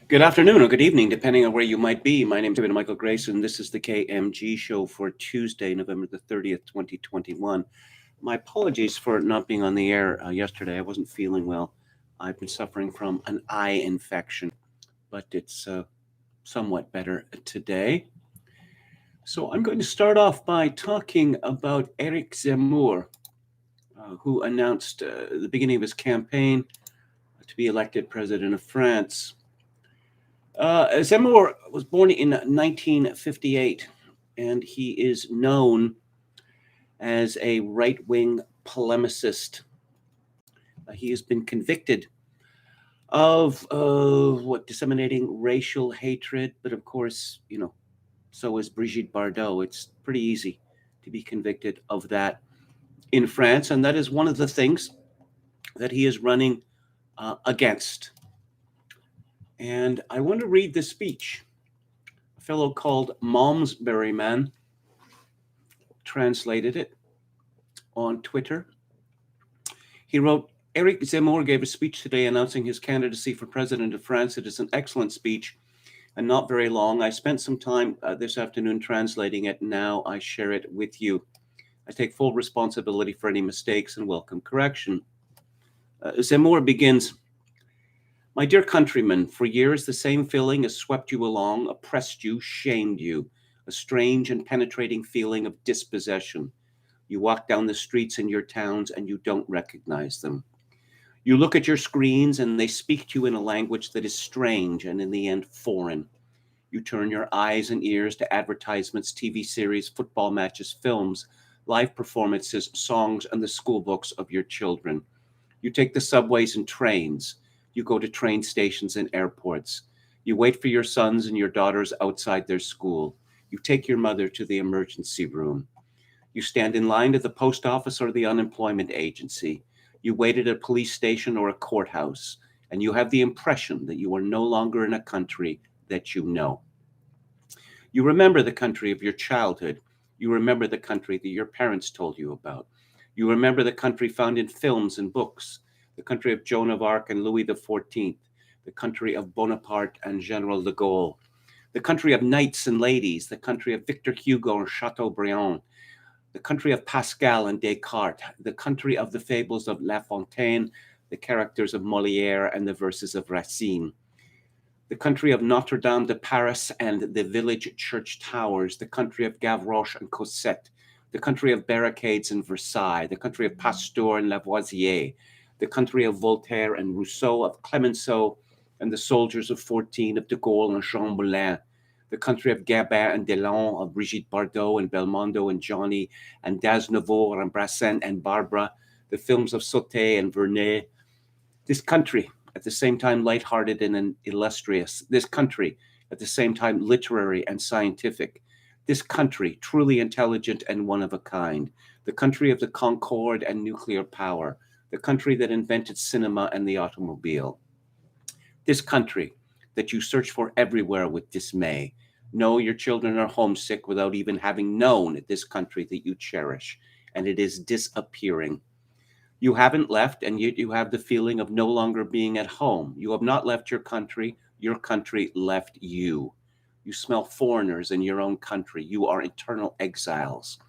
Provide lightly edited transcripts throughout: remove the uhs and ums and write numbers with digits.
Good afternoon or good evening, depending on where you might be. My name is Michael Grace, and this is the KMG show for Tuesday, November the 30th, 2021. My apologies for not being on the air yesterday. I wasn't feeling well. I've been suffering from an eye infection, but it's somewhat better today. So I'm going to start off by talking about Eric Zemmour, who announced the beginning of his campaign to be elected president of France. Zemmour was born in 1958, and he is known as a right wing polemicist. He has been convicted of disseminating racial hatred, but of course, so is Brigitte Bardot. It's pretty easy to be convicted of that in France, and that is one of the things that he is running against. And I want to read this speech. A fellow called Malmesbury Man translated it on Twitter. He wrote, Eric Zemmour gave a speech today announcing his candidacy for president of France. It is an excellent speech and not very long. I spent some time this afternoon translating it. Now I share it with you. I take full responsibility for any mistakes and welcome correction. Zemmour begins, my dear countrymen, for years the same feeling has swept you along, oppressed you, shamed you, a strange and penetrating feeling of dispossession. You walk down the streets in your towns and you don't recognize them. You look at your screens and they speak to you in a language that is strange and in the end foreign. You turn your eyes and ears to advertisements, TV series, football matches, films, live performances, songs, and the school books of your children. You take the subways and trains. You go to train stations and airports. You wait for your sons and your daughters outside their school. You take your mother to the emergency room. You stand in line at the post office or the unemployment agency. You wait at a police station or a courthouse, and you have the impression that you are no longer in a country that you know. You remember the country of your childhood. You remember the country that your parents told you about. You remember the country found in films and books, the country of Joan of Arc and Louis XIV, the country of Bonaparte and General de Gaulle, the country of knights and ladies, the country of Victor Hugo and Chateaubriand, the country of Pascal and Descartes, the country of the fables of La Fontaine, the characters of Molière and the verses of Racine, the country of Notre Dame de Paris and the village church towers, the country of Gavroche and Cosette, the country of barricades and Versailles, the country of Pasteur and Lavoisier, the country of Voltaire and Rousseau, of Clemenceau and the soldiers of 14, of de Gaulle and Chamberlain, the country of Gabin and Delon, of Brigitte Bardot and Belmondo and Johnny and d'Aznavour and Brassens and Barbara, the films of Sauté and Vernet. This country, at the same time lighthearted and illustrious, this country, at the same time literary and scientific, this country, truly intelligent and one of a kind, the country of the Concorde and nuclear power, the country that invented cinema and the automobile. This country that you search for everywhere with dismay. No, your children are homesick without even having known this country that you cherish, and it is disappearing. You haven't left, and yet you have the feeling of no longer being at home. You have not left your country left you. You smell foreigners in your own country. You are eternal exiles.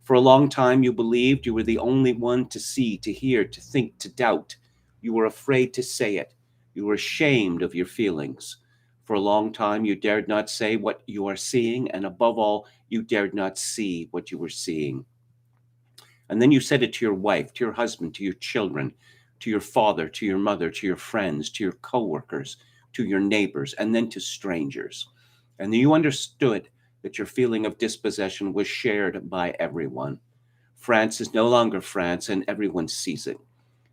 For a long time, you believed you were the only one to see, to hear, to think, to doubt. You were afraid to say it. You were ashamed of your feelings. For a long time, you dared not say what you are seeing, and above all, you dared not see what you were seeing. And then you said it to your wife, to your husband, to your children, to your father, to your mother, to your friends, to your coworkers, to your neighbors, and then to strangers. And you understood that your feeling of dispossession was shared by everyone. France is no longer France, and everyone sees it.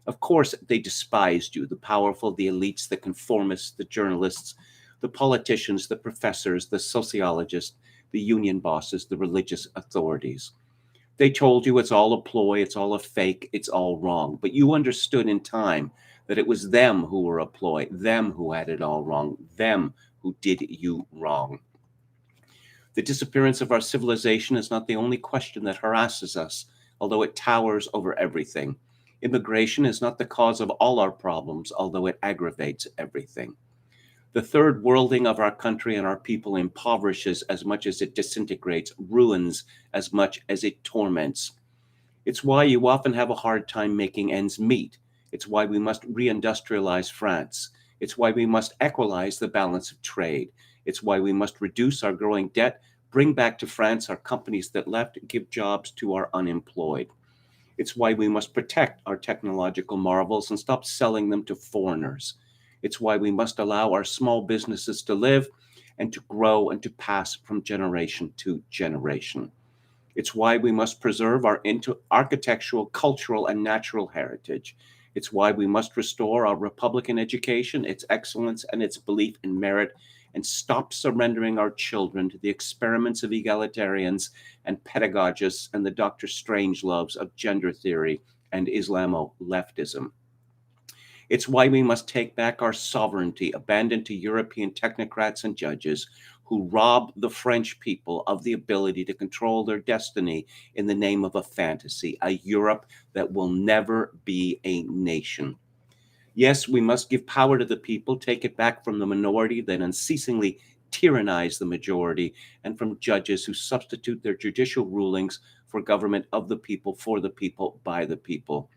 Of course, they despised you, the powerful, the elites, the conformists, the journalists, the politicians, the professors, the sociologists, the union bosses, the religious authorities. They told you it's all a ploy, it's all a fake, it's all wrong. But you understood in time that it was them who were a ploy, them who had it all wrong, them who did you wrong. The disappearance of our civilization is not the only question that harasses us, although it towers over everything. Immigration is not the cause of all our problems, although it aggravates everything. The third worlding of our country and our people impoverishes as much as it disintegrates, ruins as much as it torments. It's why you often have a hard time making ends meet. It's why we must reindustrialize France. It's why we must equalize the balance of trade. It's why we must reduce our growing debt, bring back to France our companies that left, give jobs to our unemployed. It's why we must protect our technological marvels and stop selling them to foreigners. It's why we must allow our small businesses to live and to grow and to pass from generation to generation. It's why we must preserve our architectural, cultural, and natural heritage. It's why we must restore our Republican education, its excellence, and its belief in merit, and stop surrendering our children to the experiments of egalitarians and pedagogists and the Dr. Strangeloves of gender theory and Islamo-leftism. It's why we must take back our sovereignty, abandoned to European technocrats and judges who rob the French people of the ability to control their destiny in the name of a fantasy, a Europe that will never be a nation. Yes, we must give power to the people, take it back from the minority that unceasingly tyrannize the majority, and from judges who substitute their judicial rulings for government of the people, for the people, by the people.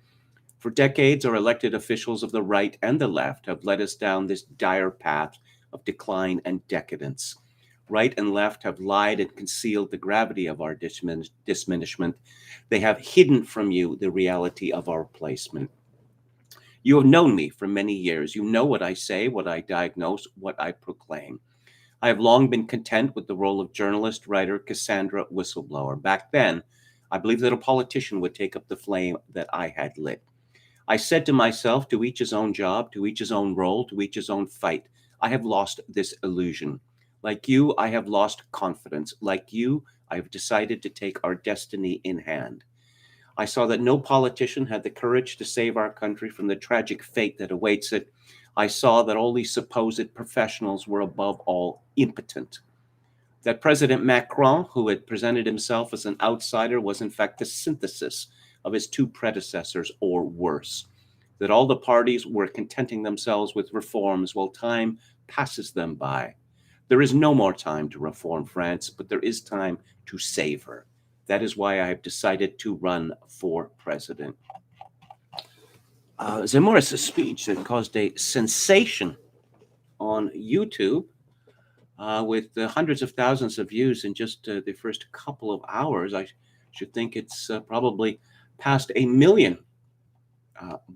For decades, our elected officials of the right and the left have led us down this dire path of decline and decadence. Right and left have lied and concealed the gravity of our diminishment. They have hidden from you the reality of our placement. You have known me for many years. You know what I say, what I diagnose, what I proclaim. I have long been content with the role of journalist, writer, Cassandra, whistleblower. Back then, I believed that a politician would take up the flame that I had lit. I said to myself, to each his own job, to each his own role, to each his own fight. I have lost this illusion. Like you, I have lost confidence. Like you, I have decided to take our destiny in hand. I saw that no politician had the courage to save our country from the tragic fate that awaits it. I saw that all these supposed professionals were above all impotent. That President Macron, who had presented himself as an outsider, was in fact the synthesis of his two predecessors, or worse. That all the parties were contenting themselves with reforms while time passes them by. There is no more time to reform France, but there is time to save her. That is why I have decided to run for president. Zemmour's speech that caused a sensation on YouTube with hundreds of thousands of views in just the first couple of hours. I should think it's probably past 1 million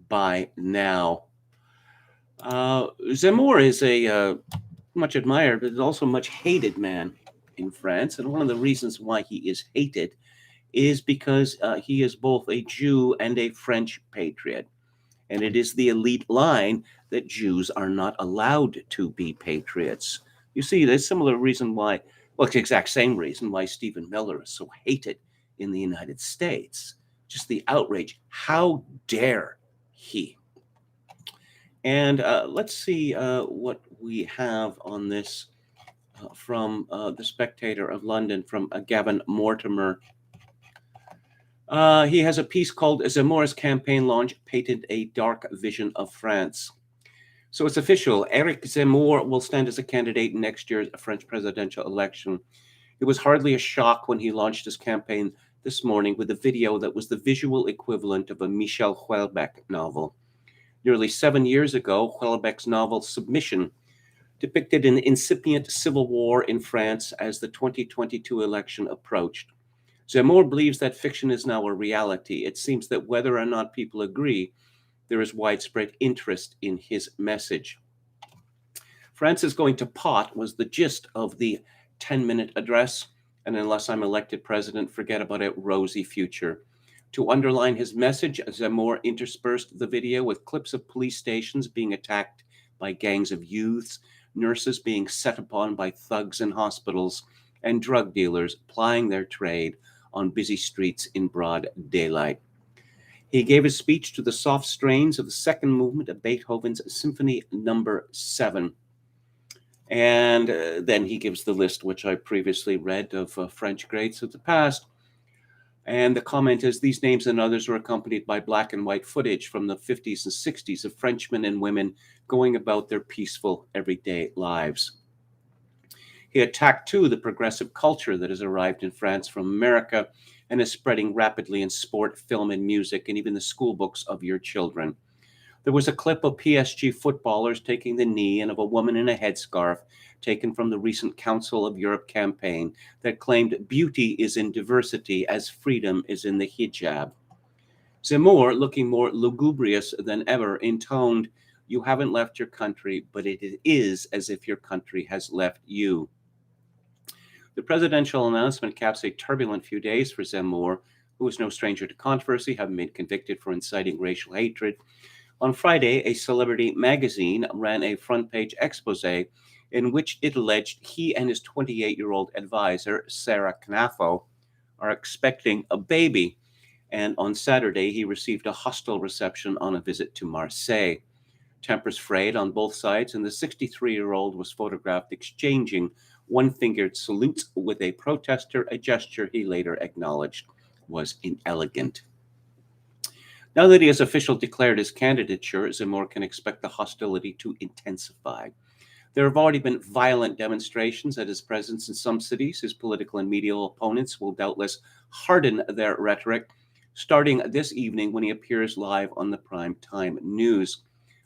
by now. Zemmour is a much admired, but also much hated man in France. And one of the reasons why he is hated is because he is both a Jew and a French patriot. And it is the elite line that Jews are not allowed to be patriots. You see, there's a similar reason why, well, it's the exact same reason why Stephen Miller is so hated in the United States. Just the outrage. How dare he? And let's see what we have on this from the Spectator of London, from Gavin Mortimer. He has a piece called Zemmour's Campaign Launch Painted a Dark Vision of France. So it's official. Eric Zemmour will stand as a candidate in next year's French presidential election. It was hardly a shock when he launched his campaign this morning with a video that was the visual equivalent of a Michel Houellebecq novel. Nearly 7 years ago, Houellebecq's novel Submission depicted an incipient civil war in France as the 2022 election approached. Zemmour believes that fiction is now a reality. It seems that whether or not people agree, there is widespread interest in his message. France is going to pot was the gist of the 10-minute address, and unless I'm elected president, forget about a rosy future. To underline his message, Zemmour interspersed the video with clips of police stations being attacked by gangs of youths, nurses being set upon by thugs in hospitals, and drug dealers plying their trade on busy streets in broad daylight. He gave his speech to the soft strains of the second movement of Beethoven's Symphony No. 7. And then he gives the list, which I previously read, of French greats of the past. And the comment is, these names and others were accompanied by black and white footage from the 50s and 60s of Frenchmen and women going about their peaceful, everyday lives. He attacked, too, the progressive culture that has arrived in France from America and is spreading rapidly in sport, film, and music, and even the school books of your children. There was a clip of PSG footballers taking the knee and of a woman in a headscarf taken from the recent Council of Europe campaign that claimed beauty is in diversity as freedom is in the hijab. Zemmour, looking more lugubrious than ever, intoned, "You haven't left your country, but it is as if your country has left you." The presidential announcement caps a turbulent few days for Zemmour, who is no stranger to controversy, having been convicted for inciting racial hatred. On Friday, a Celebrity magazine ran a front-page expose in which it alleged he and his 28-year-old advisor, Sarah Knafo, are expecting a baby. And on Saturday, he received a hostile reception on a visit to Marseille. Tempers frayed on both sides, and the 63-year-old was photographed exchanging one-fingered salutes with a protester, a gesture he later acknowledged was inelegant. Now that he has officially declared his candidature, Zemmour can expect the hostility to intensify. There have already been violent demonstrations at his presence in some cities. His political and media opponents will doubtless harden their rhetoric, starting this evening when he appears live on the prime time news.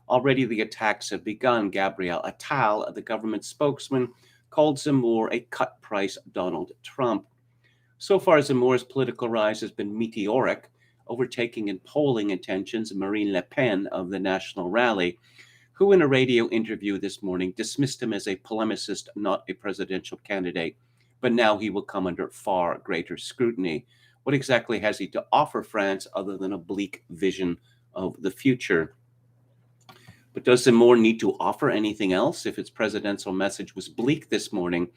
Already the attacks have begun. Gabriel Attal, the government spokesman, called Zemmour a cut-price Donald Trump. So far, Zemmour's political rise has been meteoric, overtaking in polling intentions Marine Le Pen of the National Rally, who in a radio interview this morning dismissed him as a polemicist, not a presidential candidate. But now he will come under far greater scrutiny. What exactly has he to offer France other than a bleak vision of the future? But does Zemmour need to offer anything else? If its presidential message was bleak this morning,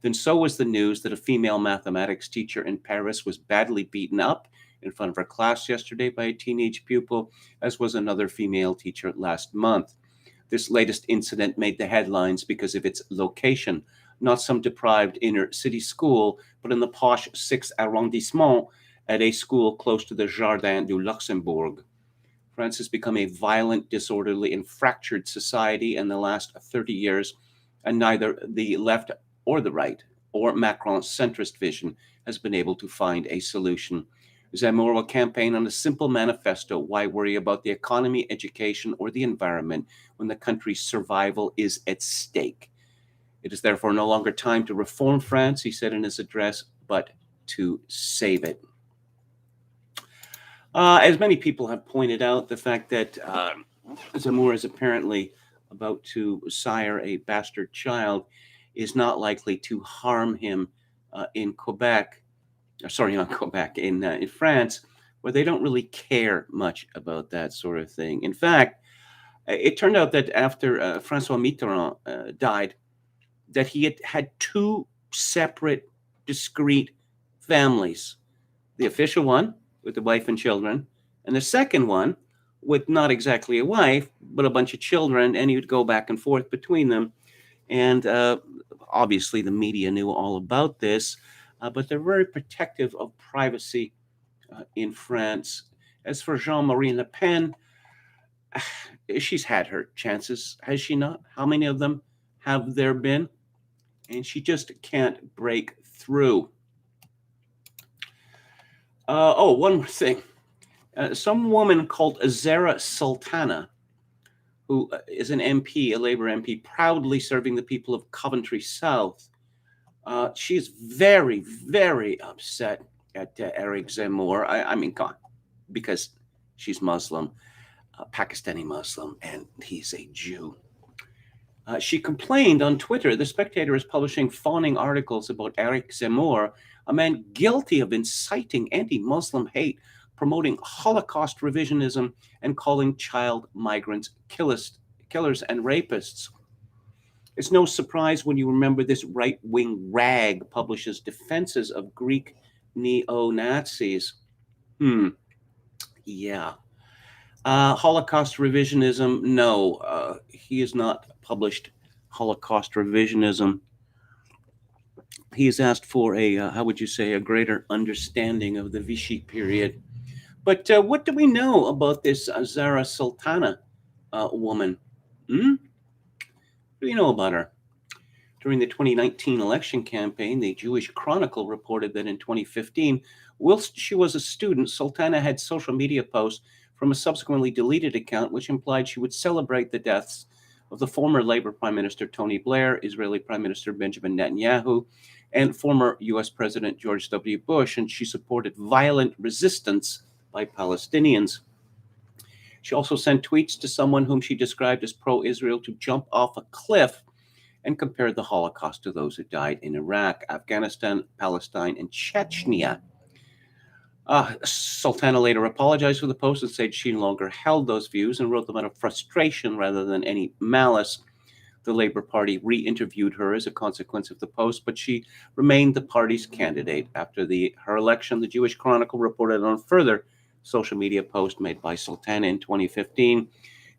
then so was the news that a female mathematics teacher in Paris was badly beaten up in front of her class yesterday by a teenage pupil, as was another female teacher last month. This latest incident made the headlines because of its location, not some deprived inner city school, but in the posh 6th arrondissement at a school close to the Jardin du Luxembourg. France has become a violent, disorderly, and fractured society in the last 30 years, and neither the left or the right or Macron's centrist vision has been able to find a solution. Zemmour will campaign on a simple manifesto: why worry about the economy, education, or the environment when the country's survival is at stake? It is therefore no longer time to reform France, he said in his address, but to save it. As many people have pointed out, the fact that Zemmour is apparently about to sire a bastard child is not likely to harm him in Quebec. Sorry, not Quebec, in France, where they don't really care much about that sort of thing. In fact, it turned out that after François Mitterrand died, that he had had two separate, discrete families. The official one with the wife and children, and the second one with not exactly a wife, but a bunch of children, and he would go back and forth between them. And obviously the media knew all about this, but they're very protective of privacy in France. As for Jean-Marie Le Pen, she's had her chances, has she not? How many of them have there been? And she just can't break through. One more thing. Some woman called Zara Sultana, who is an MP, a Labour MP, proudly serving the people of Coventry South. She's very, very upset at Eric Zemmour. I mean, God, because she's Muslim, Pakistani Muslim, and he's a Jew. She complained on Twitter. The Spectator is publishing fawning articles about Eric Zemmour, a man guilty of inciting anti-Muslim hate, promoting Holocaust revisionism, and calling child migrants killers and rapists. It's no surprise when you remember this right-wing rag publishes defenses of Greek neo-Nazis. Yeah. Holocaust revisionism, no. He has not published Holocaust revisionism. He has asked for a, how would you say, a greater understanding of the Vichy period. But what do we know about this Zara Sultana woman? Hmm? What do you know about her? During the 2019 election campaign, the Jewish Chronicle reported that in 2015, whilst she was a student, Sultana had social media posts from a subsequently deleted account which implied she would celebrate the deaths of the former Labour Prime Minister Tony Blair, Israeli Prime Minister Benjamin Netanyahu, and former US President George W. Bush, and she supported violent resistance by Palestinians. She also sent tweets to someone whom she described as pro-Israel to jump off a cliff and compared the Holocaust to those who died in Iraq, Afghanistan, Palestine, and Chechnya. Sultana later apologized for the post and said she no longer held those views and wrote them out of frustration rather than any malice. The Labour Party re-interviewed her as a consequence of the post, but she remained the party's candidate. After her election, the Jewish Chronicle reported on a further social media post made by Sultana in 2015,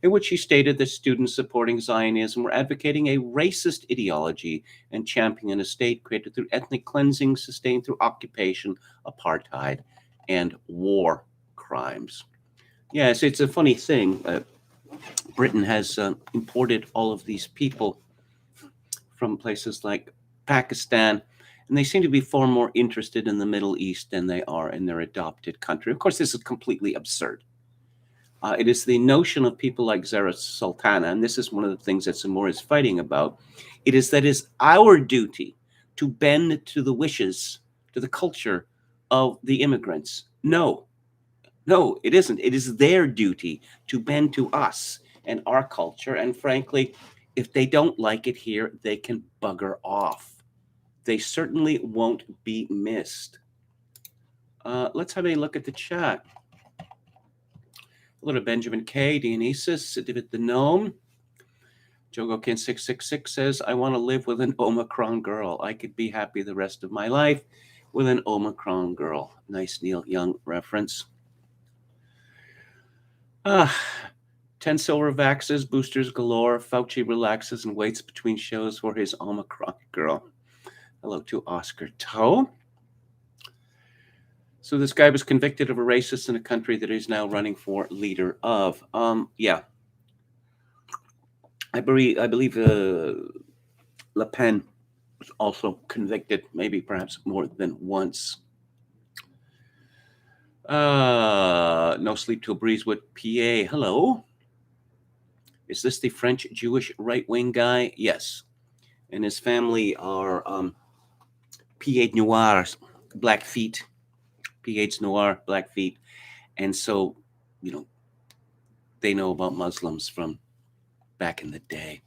in which she stated that students supporting Zionism were advocating a racist ideology and championing a state created through ethnic cleansing, sustained through occupation, apartheid, and war crimes. Yes, it's a funny thing. Britain has imported all of these people from places like Pakistan, and they seem to be far more interested in the Middle East than they are in their adopted country. Of course, this is completely absurd. It is the notion of people like Zara Sultana, and this is one of the things that Zemmour is fighting about. It is that it's our duty to bend to the wishes, to the culture of the immigrants. No, it isn't. It is their duty to bend to us and our culture. And frankly, if they don't like it here, they can bugger off. They certainly won't be missed. Let's have a look at the chat. Hello to Benjamin K, Dionysus, David the Gnome. Jogokin666 says, I want to live with an Omicron girl. I could be happy the rest of my life with an Omicron girl. Nice Neil Young reference. 10 silver vaxes, boosters galore. Fauci relaxes and waits between shows for his Omicron girl. Hello to Oscar Toe. So this guy was convicted of a racist in a country that he's now running for leader of. Yeah. I believe Le Pen was also convicted, maybe perhaps more than once. No sleep till Breezewood, PA. Hello. Is this the French Jewish right-wing guy? Yes. And his family are Pieds Noirs, black feet. Pieds Noirs, black feet. And so, they know about Muslims from back in the day.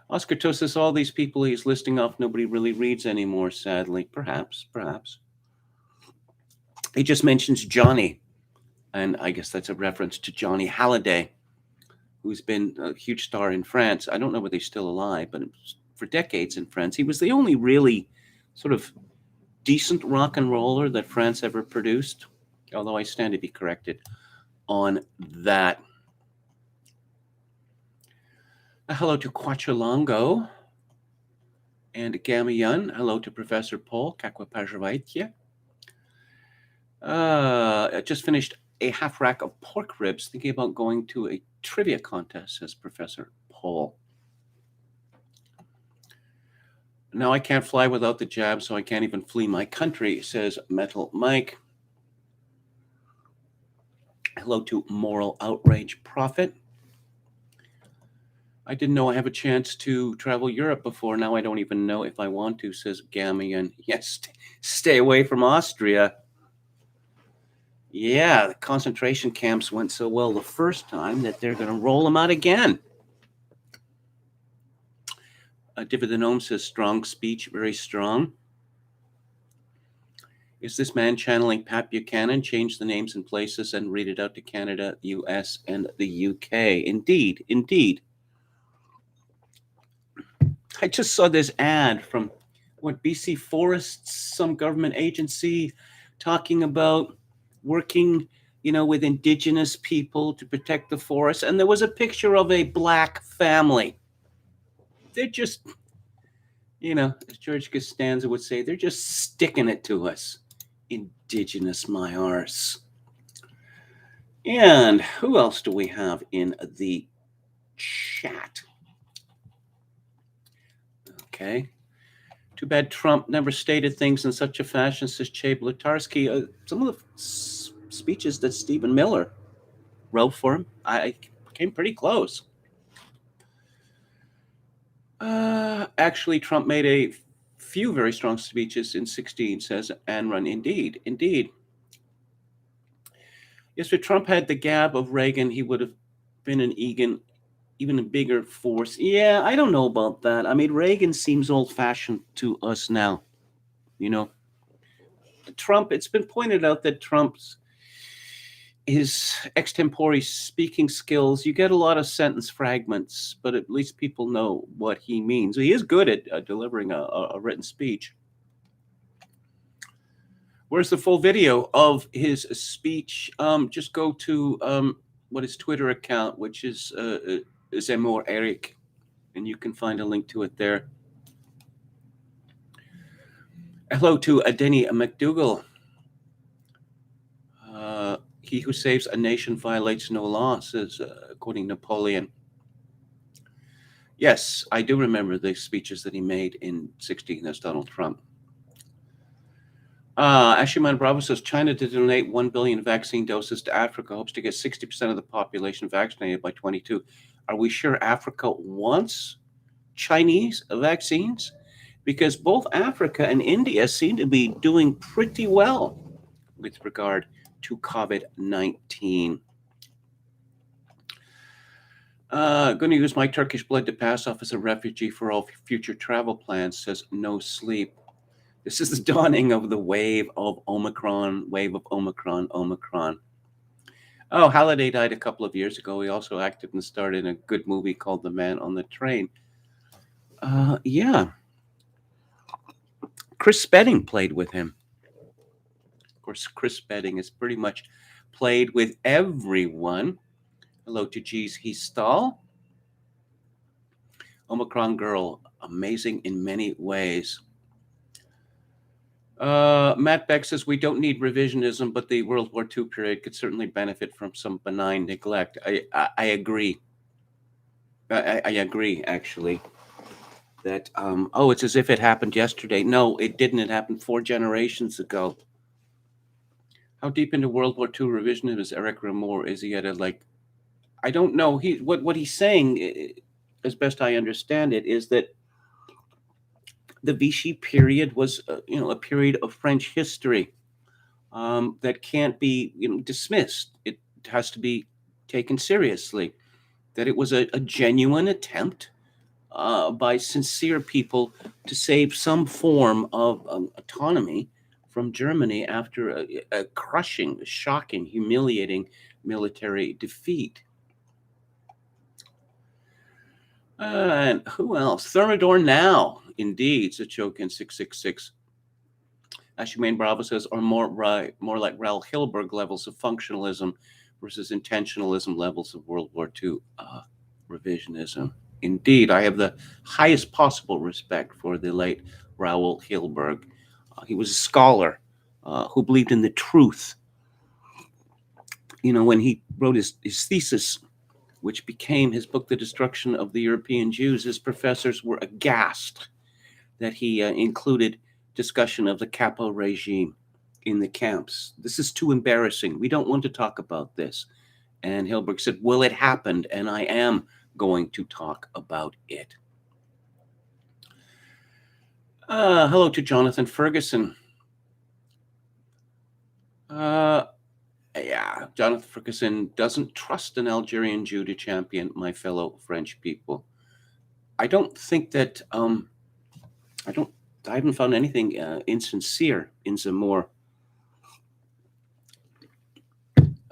Oscar Toe says all these people he's listing off, nobody really reads anymore, sadly. Perhaps. He just mentions Johnny. And I guess that's a reference to Johnny Halliday, who's been a huge star in France. I don't know whether he's still alive, but for decades in France. He was the only really sort of decent rock and roller that France ever produced, although I stand to be corrected on that. Hello to Quachalongo and Gamiyun. Hello to Professor Paul. Kakwa I just finished a half rack of pork ribs, thinking about going to a trivia contest, says Professor Paul. Now I can't fly without the jab, so I can't even flee my country, says Metal Mike. Hello to Moral Outrage Prophet. I didn't know I have a chance to travel Europe before. Now I don't even know if I want to, says Gamian. Yes, stay away from Austria. Yeah, the concentration camps went so well the first time that they're going to roll them out again. David the Gnome says, strong speech, very strong. Is this man channeling Pat Buchanan? Change the names and places and read it out to Canada, US, and the UK. Indeed. I just saw this ad from BC Forests, some government agency, talking about working, with Indigenous people to protect the forest. And there was a picture of a black family. They're just, As George Costanza would say, they're just sticking it to us. Indigenous my arse. And who else do we have in the chat? Okay. Too bad Trump never stated things in such a fashion, says Che Blutarsky. Some of the speeches that Stephen Miller wrote for him, I came pretty close. Actually, Trump made a few very strong speeches in 2016, says Anrun. Indeed. Yes, if Trump had the gab of Reagan, he would have been even a bigger force. Yeah, I don't know about that. I mean, Reagan seems old-fashioned to us now. Trump, it's been pointed out that his extempore speaking skills, you get a lot of sentence fragments, but at least people know what he means. He is good at delivering a written speech. Where's the full video of his speech? Just go to his Twitter account, which is Zemmour Eric, and you can find a link to it there. Hello to Denny McDougall. He who saves a nation violates no law, says, quoting Napoleon. Yes, I do remember the speeches that he made in 2016 as Donald Trump. Ashiman Bravo says, China to donate 1 billion vaccine doses to Africa, hopes to get 60% of the population vaccinated by 2022. Are we sure Africa wants Chinese vaccines? Because both Africa and India seem to be doing pretty well with regard to COVID-19. Going to use my Turkish blood to pass off as a refugee for all future travel plans, says No Sleep. This is the dawning of the wave of Omicron. Oh, Halliday died a couple of years ago. He also acted and starred in a good movie called The Man on the Train. Yeah. Chris Spedding played with him. Of course, Chris Spedding has pretty much played with everyone. Hello to G's Heestall. Omicron Girl, amazing in many ways. Matt Beck says, we don't need revisionism, but the World War II period could certainly benefit from some benign neglect. I agree. I agree, actually. That, it's as if it happened yesterday. No, it didn't. It happened 4 generations ago. How deep into World War II revisionism is Eric Zemmour? Is he at I don't know. What he's saying, as best I understand it, is that the Vichy period was, a period of French history that can't be, dismissed. It has to be taken seriously. That it was a genuine attempt by sincere people to save some form of autonomy from Germany after a crushing, shocking, humiliating military defeat. And who else? Thermidor now, indeed, Sachokin 666. Ashimane Bravo says, or more like Raoul Hilberg levels of functionalism versus intentionalism levels of World War II revisionism. Indeed, I have the highest possible respect for the late Raoul Hilberg. He was a scholar who believed in the truth. When he wrote his thesis, which became his book, The Destruction of the European Jews, his professors were aghast that he included discussion of the capo regime in the camps. This is too embarrassing. We don't want to talk about this. And Hilberg said, well, it happened, and I am going to talk about it. Hello to Jonathan Ferguson. Yeah, Jonathan Ferguson doesn't trust an Algerian Jew to champion my fellow French people. I don't think that, I haven't found anything insincere in Zemmour.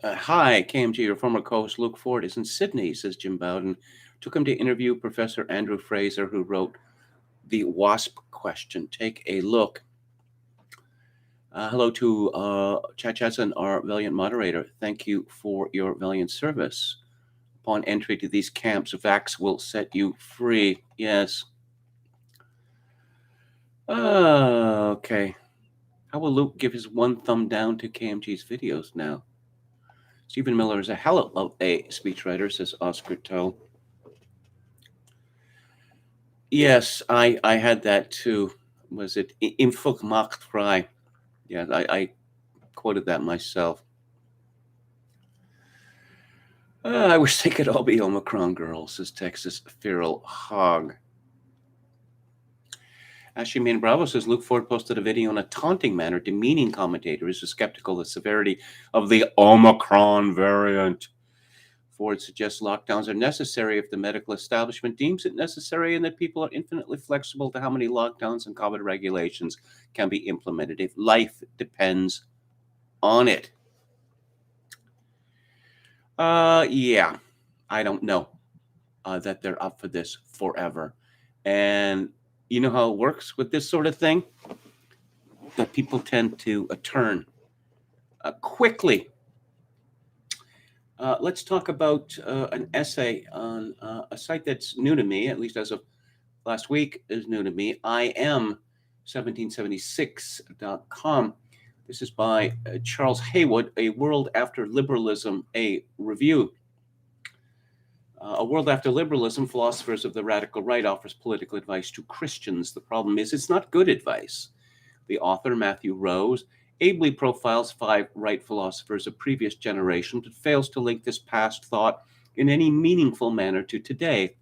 Hi, KMG, your former co-host Luke Ford is in Sydney, says Jim Bowden. Took him to interview Professor Andrew Fraser, who wrote The WASP Question. Take a look. Hello to Chad Chadson, our valiant moderator. Thank you for your valiant service. Upon entry to these camps, Vax will set you free. Yes. Okay. How will Luke give his one thumb down to KMG's videos now? Stephen Miller is a hell of a speechwriter, says Oscar Toe. Yes, I had that too. Was it Im Folk macht frei? Yeah, I quoted that myself. I wish they could all be Omicron girls, says Texas Feral Hog. Ashley Main Bravo says Luke Ford posted a video in a taunting manner, demeaning commentators who are skeptical of the severity of the Omicron variant. Ford suggests lockdowns are necessary if the medical establishment deems it necessary, and that people are infinitely flexible to how many lockdowns and COVID regulations can be implemented if life depends on it. Yeah, I don't know that they're up for this forever. And you know how it works with this sort of thing? That people tend to turn quickly. Let's talk about an essay on a site that's new to me, at least as of last week is new to me. I am 1776.com. This is by Charles Haywood, A World After Liberalism, a review. A World After Liberalism, Philosophers of the Radical Right offers political advice to Christians. The problem is it's not good advice. The author, Matthew Rose, ably profiles 5 right philosophers of previous generation, but fails to link this past thought in any meaningful manner to today.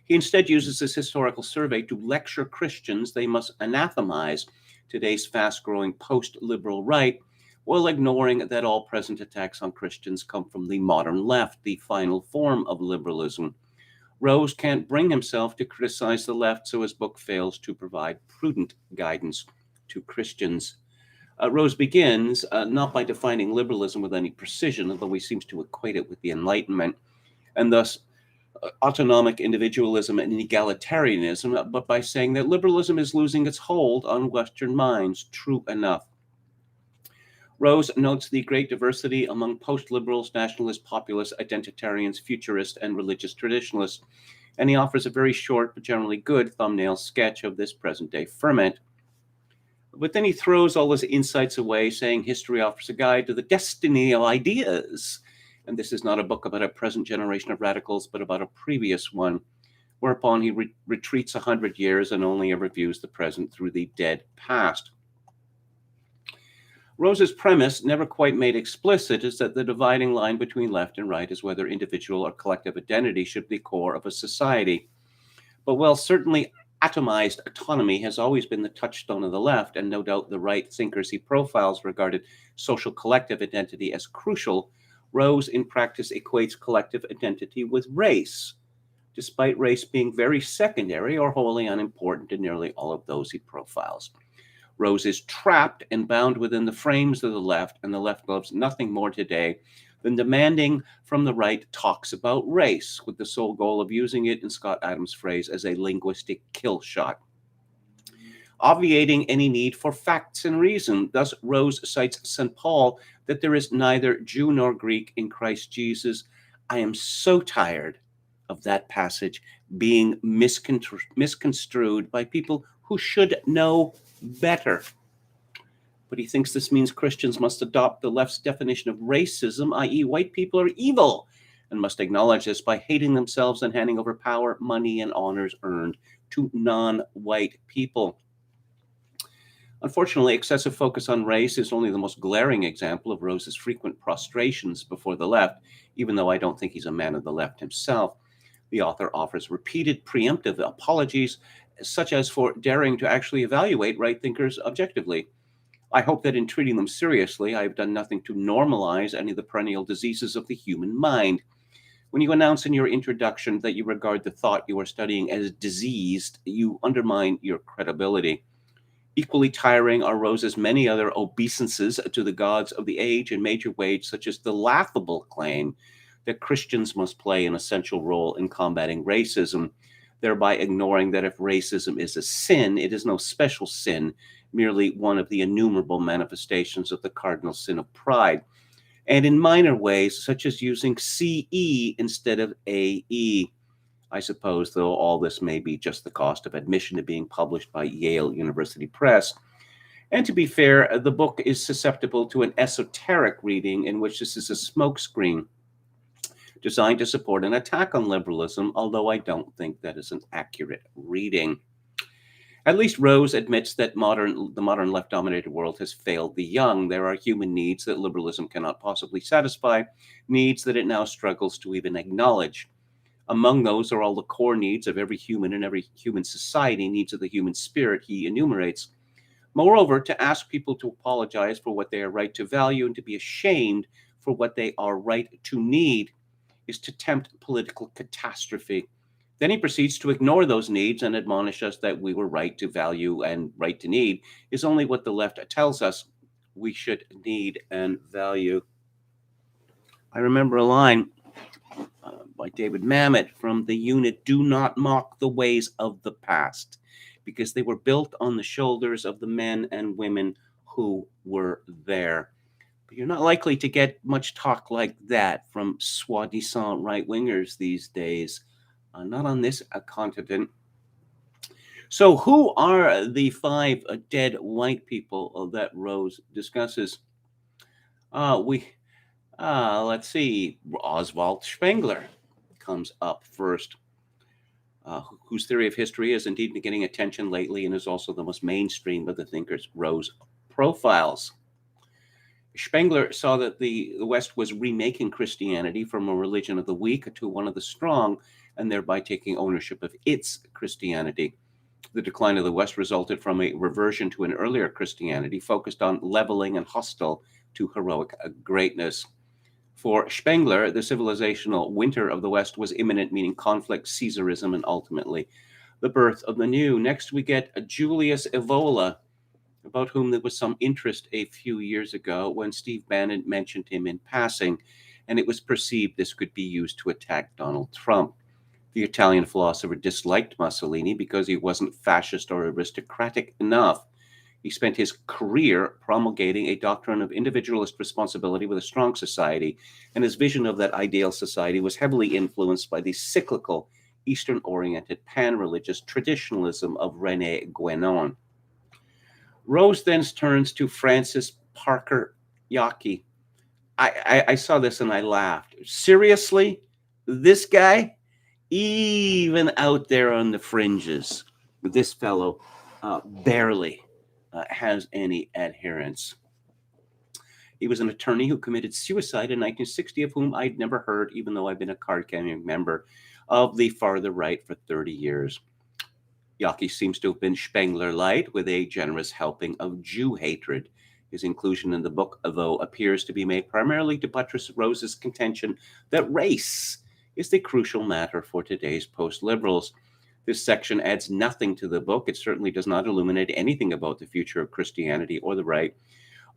He instead uses this historical survey to lecture Christians they must anathemize today's fast-growing post-liberal right, while ignoring that all present attacks on Christians come from the modern left, the final form of liberalism. Rose can't bring himself to criticize the left, so his book fails to provide prudent guidance to Christians. Rose begins not by defining liberalism with any precision, although he seems to equate it with the Enlightenment, and thus autonomic individualism and egalitarianism, but by saying that liberalism is losing its hold on Western minds. True enough. Rose notes the great diversity among post-liberals, nationalists, populists, identitarians, futurists, and religious traditionalists, and he offers a very short but generally good thumbnail sketch of this present-day ferment. But then he throws all his insights away, saying history offers a guide to the destiny of ideas. And this is not a book about a present generation of radicals, but about a previous one, whereupon he retreats 100 years and only ever views the present through the dead past. Rose's premise, never quite made explicit, is that the dividing line between left and right is whether individual or collective identity should be the core of a society. But while certainly atomized autonomy has always been the touchstone of the left, and no doubt the right thinkers he profiles regarded social collective identity as crucial, Rose in practice equates collective identity with race, despite race being very secondary or wholly unimportant to nearly all of those he profiles. Rose is trapped and bound within the frames of the left, and the left loves nothing more today than demanding from the right talks about race, with the sole goal of using it, in Scott Adams' phrase, as a linguistic kill shot, obviating any need for facts and reason. Thus, Rose cites St. Paul that there is neither Jew nor Greek in Christ Jesus. I am so tired of that passage being misconstrued by people who should know better. But he thinks this means Christians must adopt the left's definition of racism, i.e., white people are evil, and must acknowledge this by hating themselves and handing over power, money, and honors earned to non-white people. Unfortunately, excessive focus on race is only the most glaring example of Rose's frequent prostrations before the left, even though I don't think he's a man of the left himself. The author offers repeated preemptive apologies, such as for daring to actually evaluate right thinkers objectively. I hope that in treating them seriously, I have done nothing to normalize any of the perennial diseases of the human mind. When you announce in your introduction that you regard the thought you are studying as diseased, you undermine your credibility. Equally tiring are Rose's many other obeisances to the gods of the age in major ways, such as the laughable claim that Christians must play an essential role in combating racism, thereby ignoring that if racism is a sin, it is no special sin, merely one of the innumerable manifestations of the cardinal sin of pride, and in minor ways, such as using CE instead of AE. I suppose, though, all this may be just the cost of admission to being published by Yale University Press. And to be fair, the book is susceptible to an esoteric reading in which this is a smokescreen designed to support an attack on liberalism, although I don't think that is an accurate reading. At least Rose admits that the modern left-dominated world has failed the young. There are human needs that liberalism cannot possibly satisfy, needs that it now struggles to even acknowledge. Among those are all the core needs of every human and every human society, needs of the human spirit he enumerates. Moreover, to ask people to apologize for what they are right to value and to be ashamed for what they are right to need is to tempt political catastrophe. Then he proceeds to ignore those needs and admonish us that we were right to value and right to need is only what the left tells us we should need and value. I remember a line by David Mamet from the unit, "Do not mock the ways of the past, because they were built on the shoulders of the men and women who were there." But you're not likely to get much talk like that from soi-disant right-wingers these days, not on this continent. So who are the 5 dead white people that Rose discusses? Let's see, Oswald Spengler comes up first, whose theory of history has indeed been getting attention lately and is also the most mainstream of the thinkers Rose profiles. Spengler saw that the West was remaking Christianity from a religion of the weak to one of the strong, and thereby taking ownership of its Christianity. The decline of the West resulted from a reversion to an earlier Christianity focused on leveling and hostile to heroic greatness. For Spengler, the civilizational winter of the West was imminent, meaning conflict, Caesarism, and ultimately the birth of the new. Next, we get Julius Evola, about whom there was some interest a few years ago when Steve Bannon mentioned him in passing, and it was perceived this could be used to attack Donald Trump. The Italian philosopher disliked Mussolini because he wasn't fascist or aristocratic enough. He spent his career promulgating a doctrine of individualist responsibility with a strong society, and his vision of that ideal society was heavily influenced by the cyclical, Eastern-oriented, pan-religious traditionalism of René Guénon. Rose then turns to Francis Parker Yockey. I saw this and I laughed. Seriously? This guy? Even out there on the fringes, this fellow barely has any adherents. He was an attorney who committed suicide in 1960, of whom I'd never heard, even though I've been a card-carrying member of the farther right for 30 years. Yockey seems to have been Spengler light, with a generous helping of Jew hatred. His inclusion in the book, though, appears to be made primarily to buttress Rose's contention that race is the crucial matter for today's post-liberals. This section adds nothing to the book. It certainly does not illuminate anything about the future of Christianity or the right,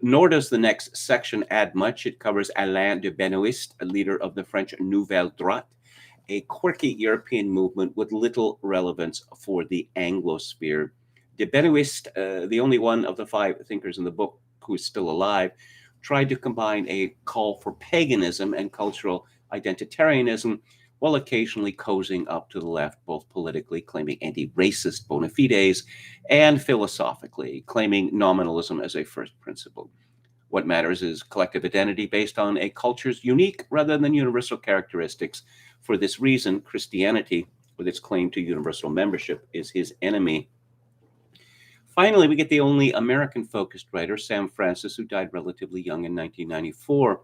nor does the next section add much. It covers Alain De Benoist, a leader of the French Nouvelle Droite, a quirky European movement with little relevance for the Anglosphere. De Benoist, the only one of the 5 thinkers in the book who is still alive, tried to combine a call for paganism and cultural identitarianism, while occasionally cozying up to the left, both politically, claiming anti-racist bona fides, and philosophically, claiming nominalism as a first principle. What matters is collective identity based on a culture's unique rather than universal characteristics. For this reason, Christianity, with its claim to universal membership, is his enemy. Finally, we get the only American-focused writer, Sam Francis, who died relatively young in 1994.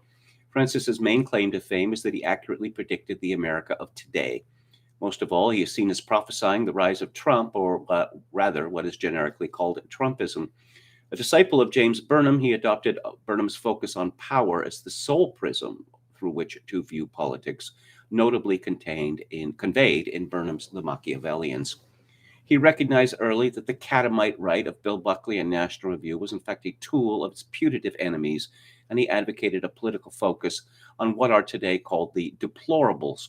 Francis's main claim to fame is that he accurately predicted the America of today. Most of all, he is seen as prophesying the rise of Trump, or rather what is generically called Trumpism. A disciple of James Burnham, he adopted Burnham's focus on power as the sole prism through which to view politics, notably conveyed in Burnham's The Machiavellians. He recognized early that the catamite right of Bill Buckley and National Review was in fact a tool of its putative enemies, and he advocated a political focus on what are today called the deplorables.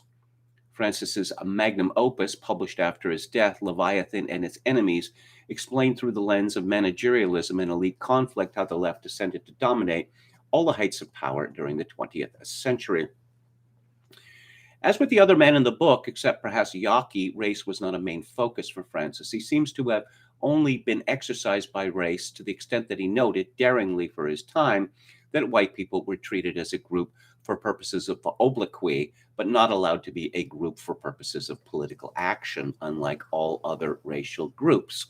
Francis's magnum opus, published after his death, Leviathan and Its Enemies, explained through the lens of managerialism and elite conflict how the left descended to dominate all the heights of power during the 20th century. As with the other men in the book, except perhaps Yaki, race was not a main focus for Francis. He seems to have only been exercised by race to the extent that he noted, daringly for his time, that white people were treated as a group for purposes of obloquy, but not allowed to be a group for purposes of political action, unlike all other racial groups.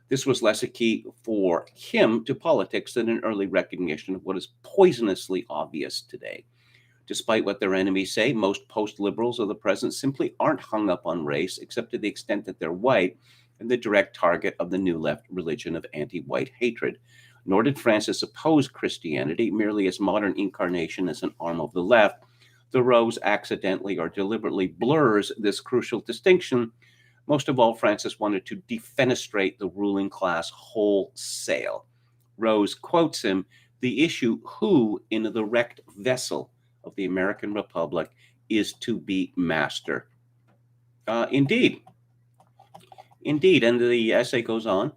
This was less a key for him to politics than an early recognition of what is poisonously obvious today. Despite what their enemies say, most post-liberals of the present simply aren't hung up on race, except to the extent that they're white and the direct target of the new left religion of anti-white hatred. Nor did Francis oppose Christianity merely as modern incarnation as an arm of the left. Thoreau accidentally or deliberately blurs this crucial distinction. Most of all, Francis wanted to defenestrate the ruling class wholesale. Rose quotes him, "The issue who in the wrecked vessel of the American Republic is to be master." Indeed. And the essay goes on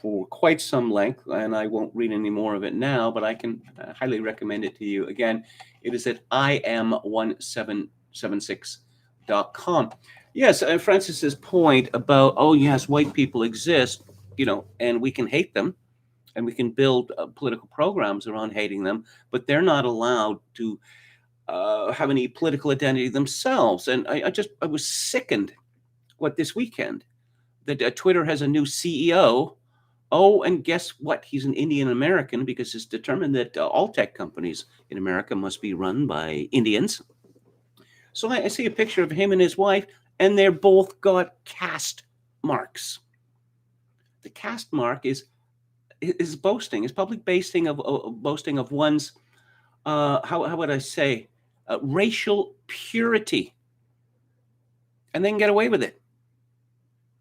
for quite some length, and I won't read any more of it now, but I can highly recommend it to you. Again, it is at im1776.com. Yes, Francis's point about, oh yes, white people exist, and we can hate them, and we can build political programs around hating them, but they're not allowed to have any political identity themselves. And I was sickened this weekend that Twitter has a new CEO. Oh, and guess what? He's an Indian American because it's determined that all tech companies in America must be run by Indians. So I see a picture of him and his wife, and they're both got caste marks. The caste mark is boasting, is public boasting of one's, how would I say, racial purity. And they can get away with it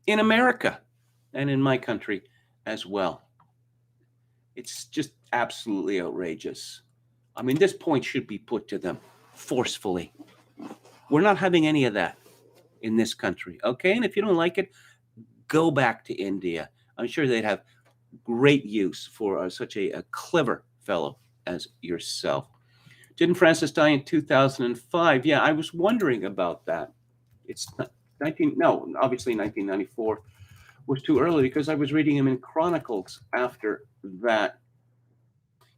in America and in my country as well. It's just absolutely outrageous. I mean, this point should be put to them forcefully. We're not having any of that in this country, okay? And if you don't like it, go back to India. I'm sure they'd have great use for such a clever fellow as yourself. Didn't Francis die in 2005? Yeah, I was wondering about that. It's obviously 1994 was too early because I was reading him in Chronicles after that.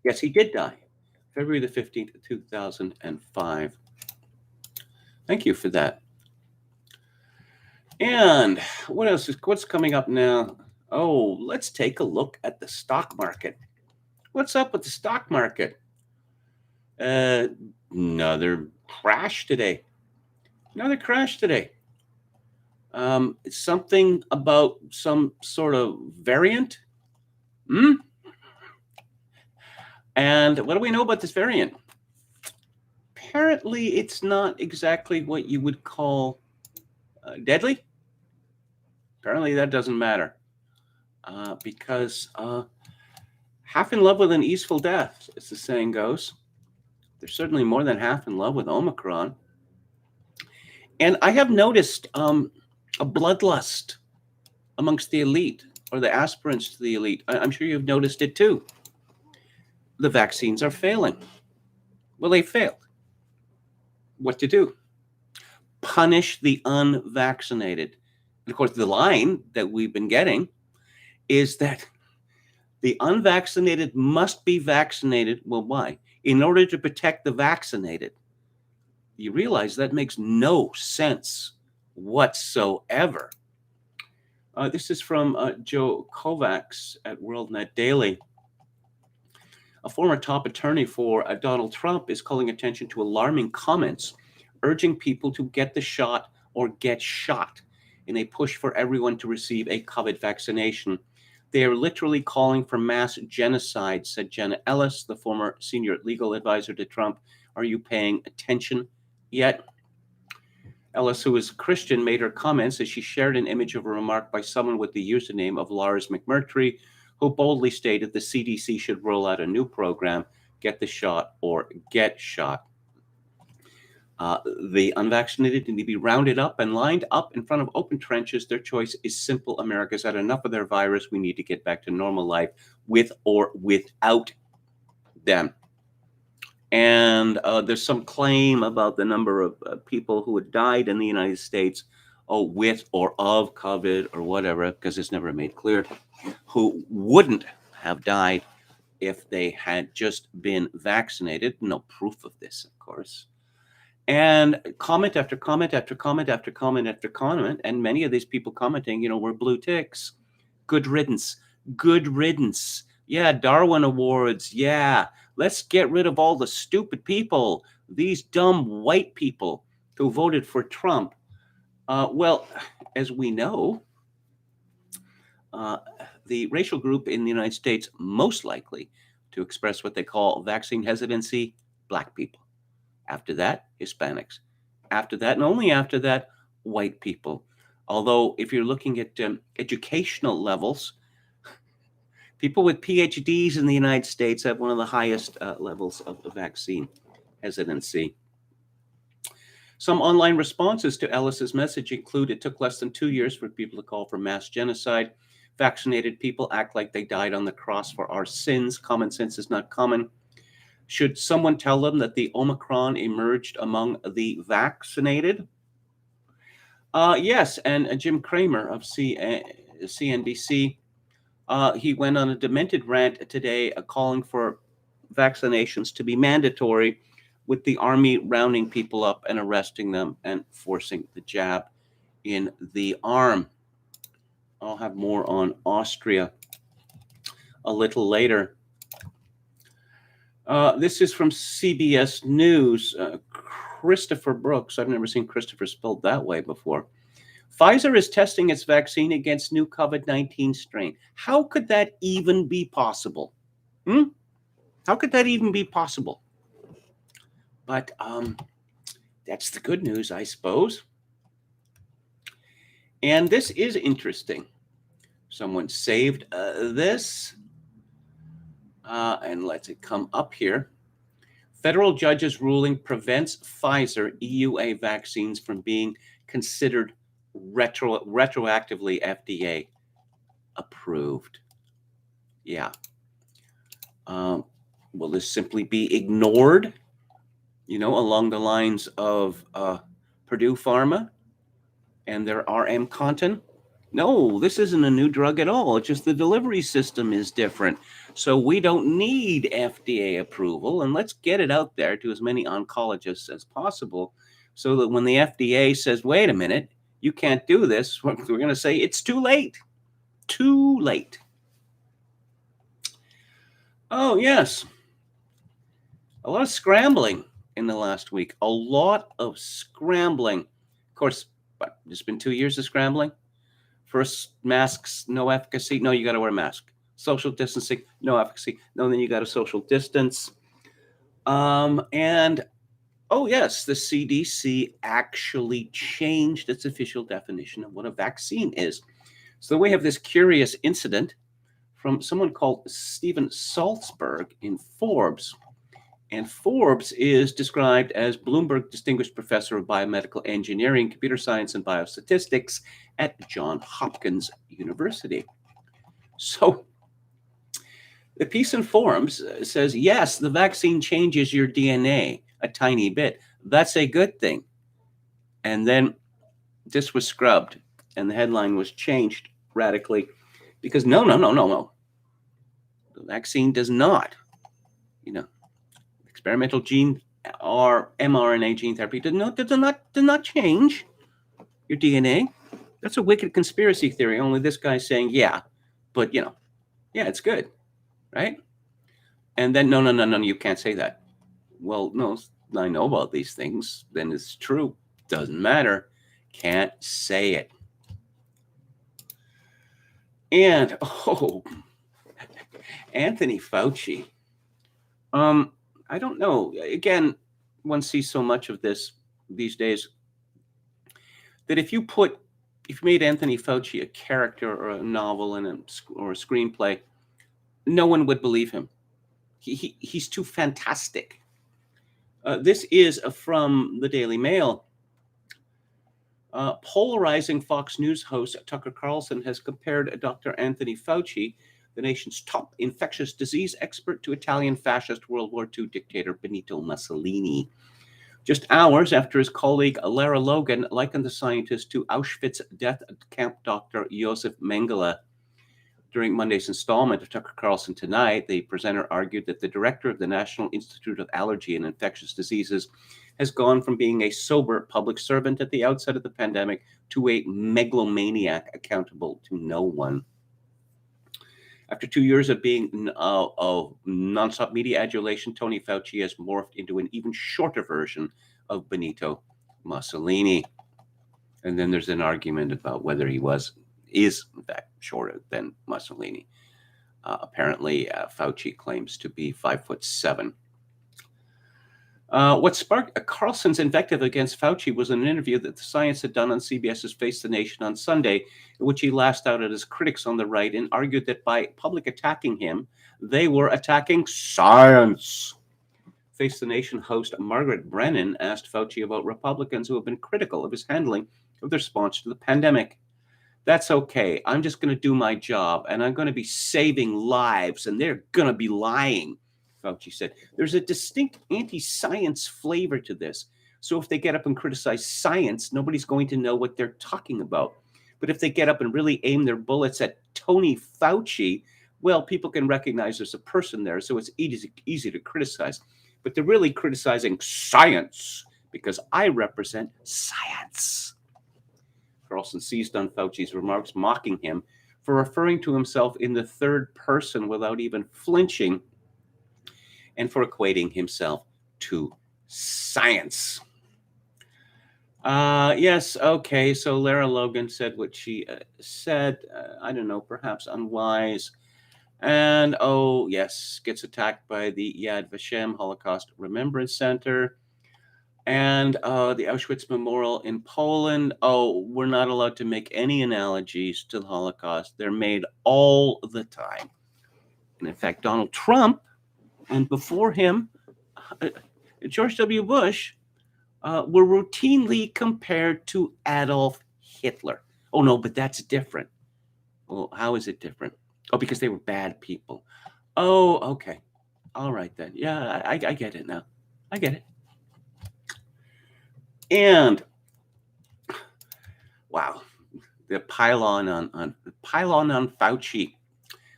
Yes, he did die, February the 15th, 2005. Thank you for that. And what's coming up now? Oh, let's take a look at the stock market. What's up with the stock market? Another crash today. It's something about some sort of variant. And what do we know about this variant? Apparently, it's not exactly what you would call deadly. Apparently, that doesn't matter because half in love with an easeful death, as the saying goes. They're certainly more than half in love with Omicron. And I have noticed a bloodlust amongst the elite or the aspirants to the elite. I'm sure you've noticed it too. The vaccines are failing. Well, they failed. What to do? Punish the unvaccinated. And of course, the line that we've been getting is that the unvaccinated must be vaccinated. Well, why? In order to protect the vaccinated. You realize that makes no sense whatsoever. This is from Joe Kovacs at WorldNet Daily. A former top attorney for Donald Trump is calling attention to alarming comments urging people to get the shot or get shot in a push for everyone to receive a COVID vaccination. They are literally calling for mass genocide, said Jenna Ellis, the former senior legal advisor to Trump. Are you paying attention yet? Ellis, who is a Christian, made her comments as she shared an image of a remark by someone with the username of Lars McMurtry, who boldly stated the CDC should roll out a new program, get the shot or get shot. The unvaccinated need to be rounded up and lined up in front of open trenches. Their choice is simple. America's had enough of their virus. We need to get back to normal life with or without them. And there's some claim about the number of people who had died in the United States, with or of COVID or whatever, because it's never made clear, who wouldn't have died if they had just been vaccinated. No proof of this, of course. And comment after comment after comment after comment after comment, and many of these people commenting, were blue ticks. Good riddance. Good riddance. Yeah, Darwin Awards. Yeah, let's get rid of all the stupid people, these dumb white people who voted for Trump. Well, as we know, the racial group in the United States most likely to express what they call vaccine hesitancy, Black people. After that, Hispanics. After that, and only after that, white people. Although, if you're looking at educational levels, people with PhDs in the United States have one of the highest levels of vaccine hesitancy. Some online responses to Ellis's message include: it took less than 2 years for people to call for mass genocide. Vaccinated people act like they died on the cross for our sins. Common sense is not common. Should someone tell them that the Omicron emerged among the vaccinated? Yes, and Jim Cramer of CNBC, he went on a demented rant today calling for vaccinations to be mandatory, with the army rounding people up and arresting them and forcing the jab in the arm. I'll have more on Austria a little later. This is from CBS News. Christopher Brooks. I've never seen Christopher spelled that way before. Pfizer is testing its vaccine against new COVID-19 strain. How could that even be possible? How could that even be possible? But that's the good news, I suppose. And this is interesting. Someone saved this. And let's it come up here. Federal judge's ruling prevents Pfizer EUA vaccines from being considered retroactively FDA approved. Yeah. Will this simply be ignored, along the lines of Purdue Pharma and their RM content? No, this isn't a new drug at all. It's just the delivery system is different. So we don't need FDA approval, and let's get it out there to as many oncologists as possible, so that when the FDA says, wait a minute, you can't do this, we're going to say it's too late. Too late. Oh, yes. A lot of scrambling in the last week. A lot of scrambling. Of course, it's been 2 years of scrambling. First, masks, no efficacy. No, you got to wear a mask. Social distancing, no efficacy. No, then you got to social distance. And, oh, yes, the CDC actually changed its official definition of what a vaccine is. So we have this curious incident from someone called Stephen Saltzberg in Forbes. And Forbes is described as Bloomberg Distinguished Professor of Biomedical Engineering, Computer Science, and Biostatistics at Johns Hopkins University. So the piece in Forbes says, yes, the vaccine changes your DNA a tiny bit. That's a good thing. And then this was scrubbed, and the headline was changed radically, because no. The vaccine does not, experimental gene or mRNA gene therapy does not change your DNA. That's a wicked conspiracy theory. Only this guy's saying, yeah, but yeah, it's good, right? And then no, you can't say that. Well, no, I know about these things. Then it's true. Doesn't matter. Can't say it. And Anthony Fauci. I don't know. Again, one sees so much of this these days that if you made Anthony Fauci a character or a novel or a screenplay, no one would believe him. He's too fantastic. This is from the Daily Mail. Polarizing Fox News host Tucker Carlson has compared Dr. Anthony Fauci, the nation's top infectious disease expert to Italian fascist World War II dictator Benito Mussolini. Just hours after his colleague Lara Logan likened the scientist to Auschwitz death camp doctor Josef Mengele. During Monday's installment of Tucker Carlson Tonight, the presenter argued that the director of the National Institute of Allergy and Infectious Diseases has gone from being a sober public servant at the outset of the pandemic to a megalomaniac accountable to no one. After 2 years of being nonstop media adulation, Tony Fauci has morphed into an even shorter version of Benito Mussolini. And then there's an argument about whether he is in fact shorter than Mussolini. Apparently, Fauci claims to be 5'7". What sparked Carlson's invective against Fauci was an interview that the Science had done on CBS's Face the Nation on Sunday, in which he lashed out at his critics on the right and argued that by public attacking him, they were attacking science. Face the Nation host Margaret Brennan asked Fauci about Republicans who have been critical of his handling of the response to the pandemic. That's okay. I'm just going to do my job, and I'm going to be saving lives, and they're going to be lying, Fauci said. There's a distinct anti-science flavor to this. So if they get up and criticize science, nobody's going to know what they're talking about. But if they get up and really aim their bullets at Tony Fauci, well, people can recognize there's a person there, so it's easy to criticize. But they're really criticizing science because I represent science. Carlson seized on Fauci's remarks, mocking him for referring to himself in the third person without even flinching and for equating himself to science. Yes, okay, so Lara Logan said what she said, I don't know, perhaps unwise. And, oh, yes, gets attacked by the Yad Vashem Holocaust Remembrance Center. And the Auschwitz Memorial in Poland. Oh, we're not allowed to make any analogies to the Holocaust. They're made all the time. And in fact, Donald Trump, and before him, George W. Bush, were routinely compared to Adolf Hitler. Oh, no, but that's different. Well, how is it different? Oh, because they were bad people. Oh, okay. All right, then. Yeah, I get it now. I get it. And wow, the pylon on Fauci.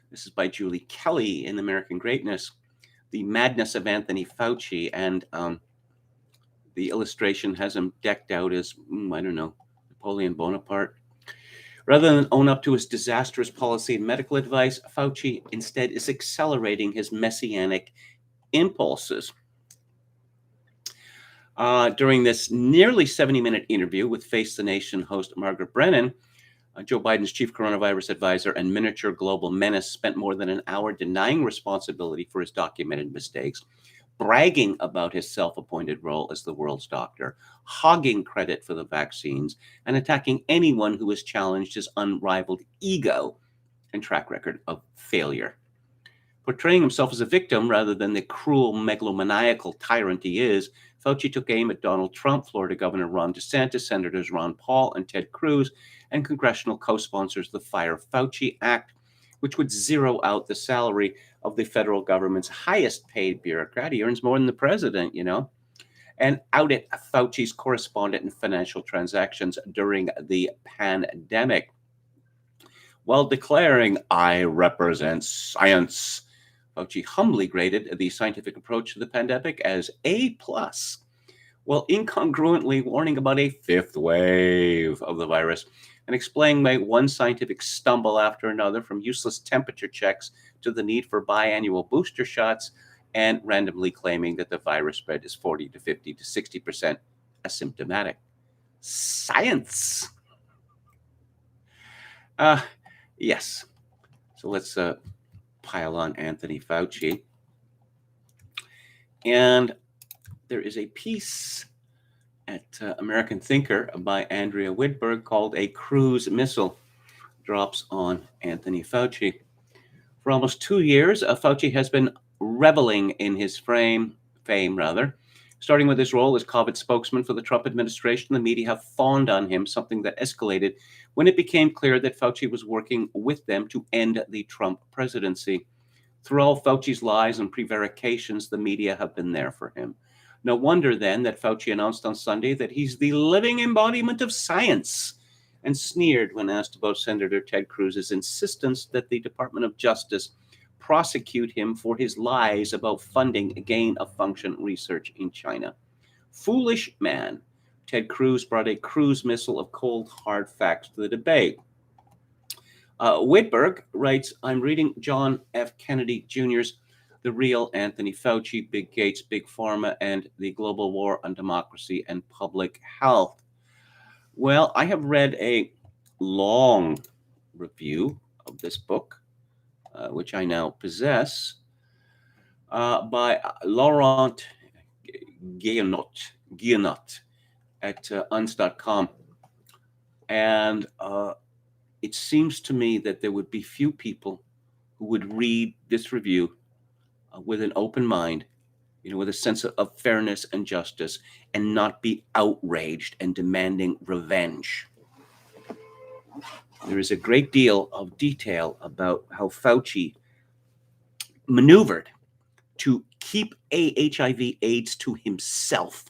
This is by Julie Kelly in American Greatness. The Madness of Anthony Fauci, and the illustration has him decked out as I don't know, Napoleon Bonaparte. Rather than own up to his disastrous policy and medical advice, Fauci instead is accelerating his messianic impulses. During this nearly 70-minute interview with Face the Nation host Margaret Brennan, Joe Biden's chief coronavirus advisor and miniature global menace spent more than an hour denying responsibility for his documented mistakes, bragging about his self-appointed role as the world's doctor, hogging credit for the vaccines, and attacking anyone who has challenged his unrivaled ego and track record of failure. Portraying himself as a victim rather than the cruel, megalomaniacal tyrant he is, Fauci took aim at Donald Trump, Florida Governor Ron DeSantis, Senators Ron Paul and Ted Cruz, and congressional co-sponsors of the Fire Fauci Act, which would zero out the salary of the federal government's highest paid bureaucrat. He earns more than the president, you know, and outed Fauci's correspondent in financial transactions during the pandemic, while declaring, "I represent science." Fauci humbly graded the scientific approach to the pandemic as A+, while incongruently warning about a fifth wave of the virus and explaining by one scientific stumble after another, from useless temperature checks to the need for biannual booster shots, and randomly claiming that the virus spread is 40 to 50 to 60% asymptomatic. Science! Yes. So let's pile on Anthony Fauci. And there is a piece at American Thinker by Andrea Whitberg called "A Cruise Missile Drops on Anthony Fauci." For almost 2 years, Fauci has been reveling in his fame. Starting with his role as COVID spokesman for the Trump administration, the media have fawned on him, something that escalated when it became clear that Fauci was working with them to end the Trump presidency. Through all Fauci's lies and prevarications, the media have been there for him. No wonder then that Fauci announced on Sunday that he's the living embodiment of science, and sneered when asked about Senator Ted Cruz's insistence that the Department of Justice prosecute him for his lies about funding gain-of-function research in China. Foolish man. Ted Cruz brought a cruise missile of cold, hard facts to the debate. Whitberg writes, I'm reading John F. Kennedy Jr.'s The Real Anthony Fauci, Big Gates, Big Pharma, and the Global War on Democracy and Public Health. Well, I have read a long review of this book, which I now possess, by Laurent Guillenot at uns.com. And it seems to me that there would be few people who would read this review with an open mind, with a sense of fairness and justice, and not be outraged and demanding revenge. There is a great deal of detail about how Fauci maneuvered to keep HIV/AIDS to himself,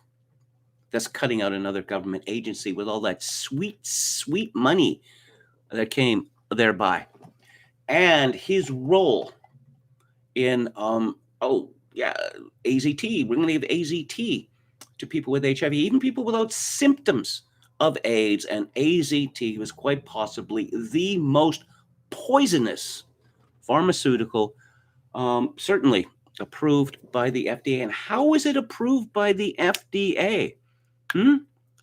thus cutting out another government agency with all that sweet, sweet money that came thereby. And his role in, AZT, we're going to give AZT to people with HIV, even people without symptoms of AIDS. And AZT was quite possibly the most poisonous pharmaceutical, certainly approved by the FDA. And how is it approved by the FDA?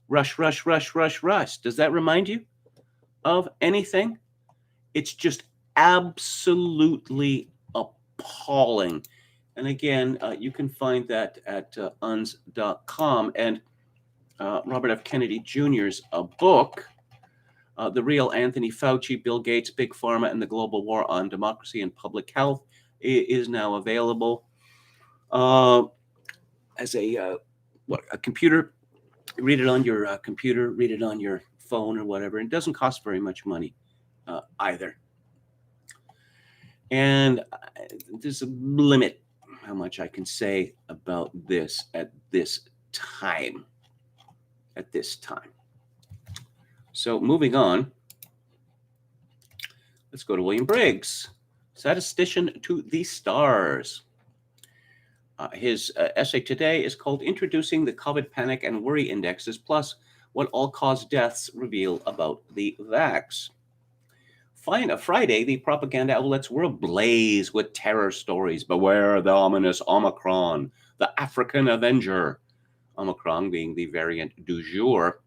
Rush, rush, rush, rush, rush. Does that remind you of anything? It's just absolutely appalling. And again, you can find that at uns.com. And Robert F. Kennedy Jr.'s book, The Real Anthony Fauci, Bill Gates, Big Pharma, and the Global War on Democracy and Public Health, is now available as a computer. Read it on your computer, read it on your phone or whatever. It doesn't cost very much money either. And there's a limit how much I can say about this at this time. So moving on, let's go to William Briggs, Statistician to the Stars. His essay today is called Introducing the COVID Panic and Worry Indexes, plus what all-cause deaths reveal about the vax. Friday, the propaganda outlets were ablaze with terror stories. Beware the ominous Omicron, the African Avenger. Omicron being the variant du jour.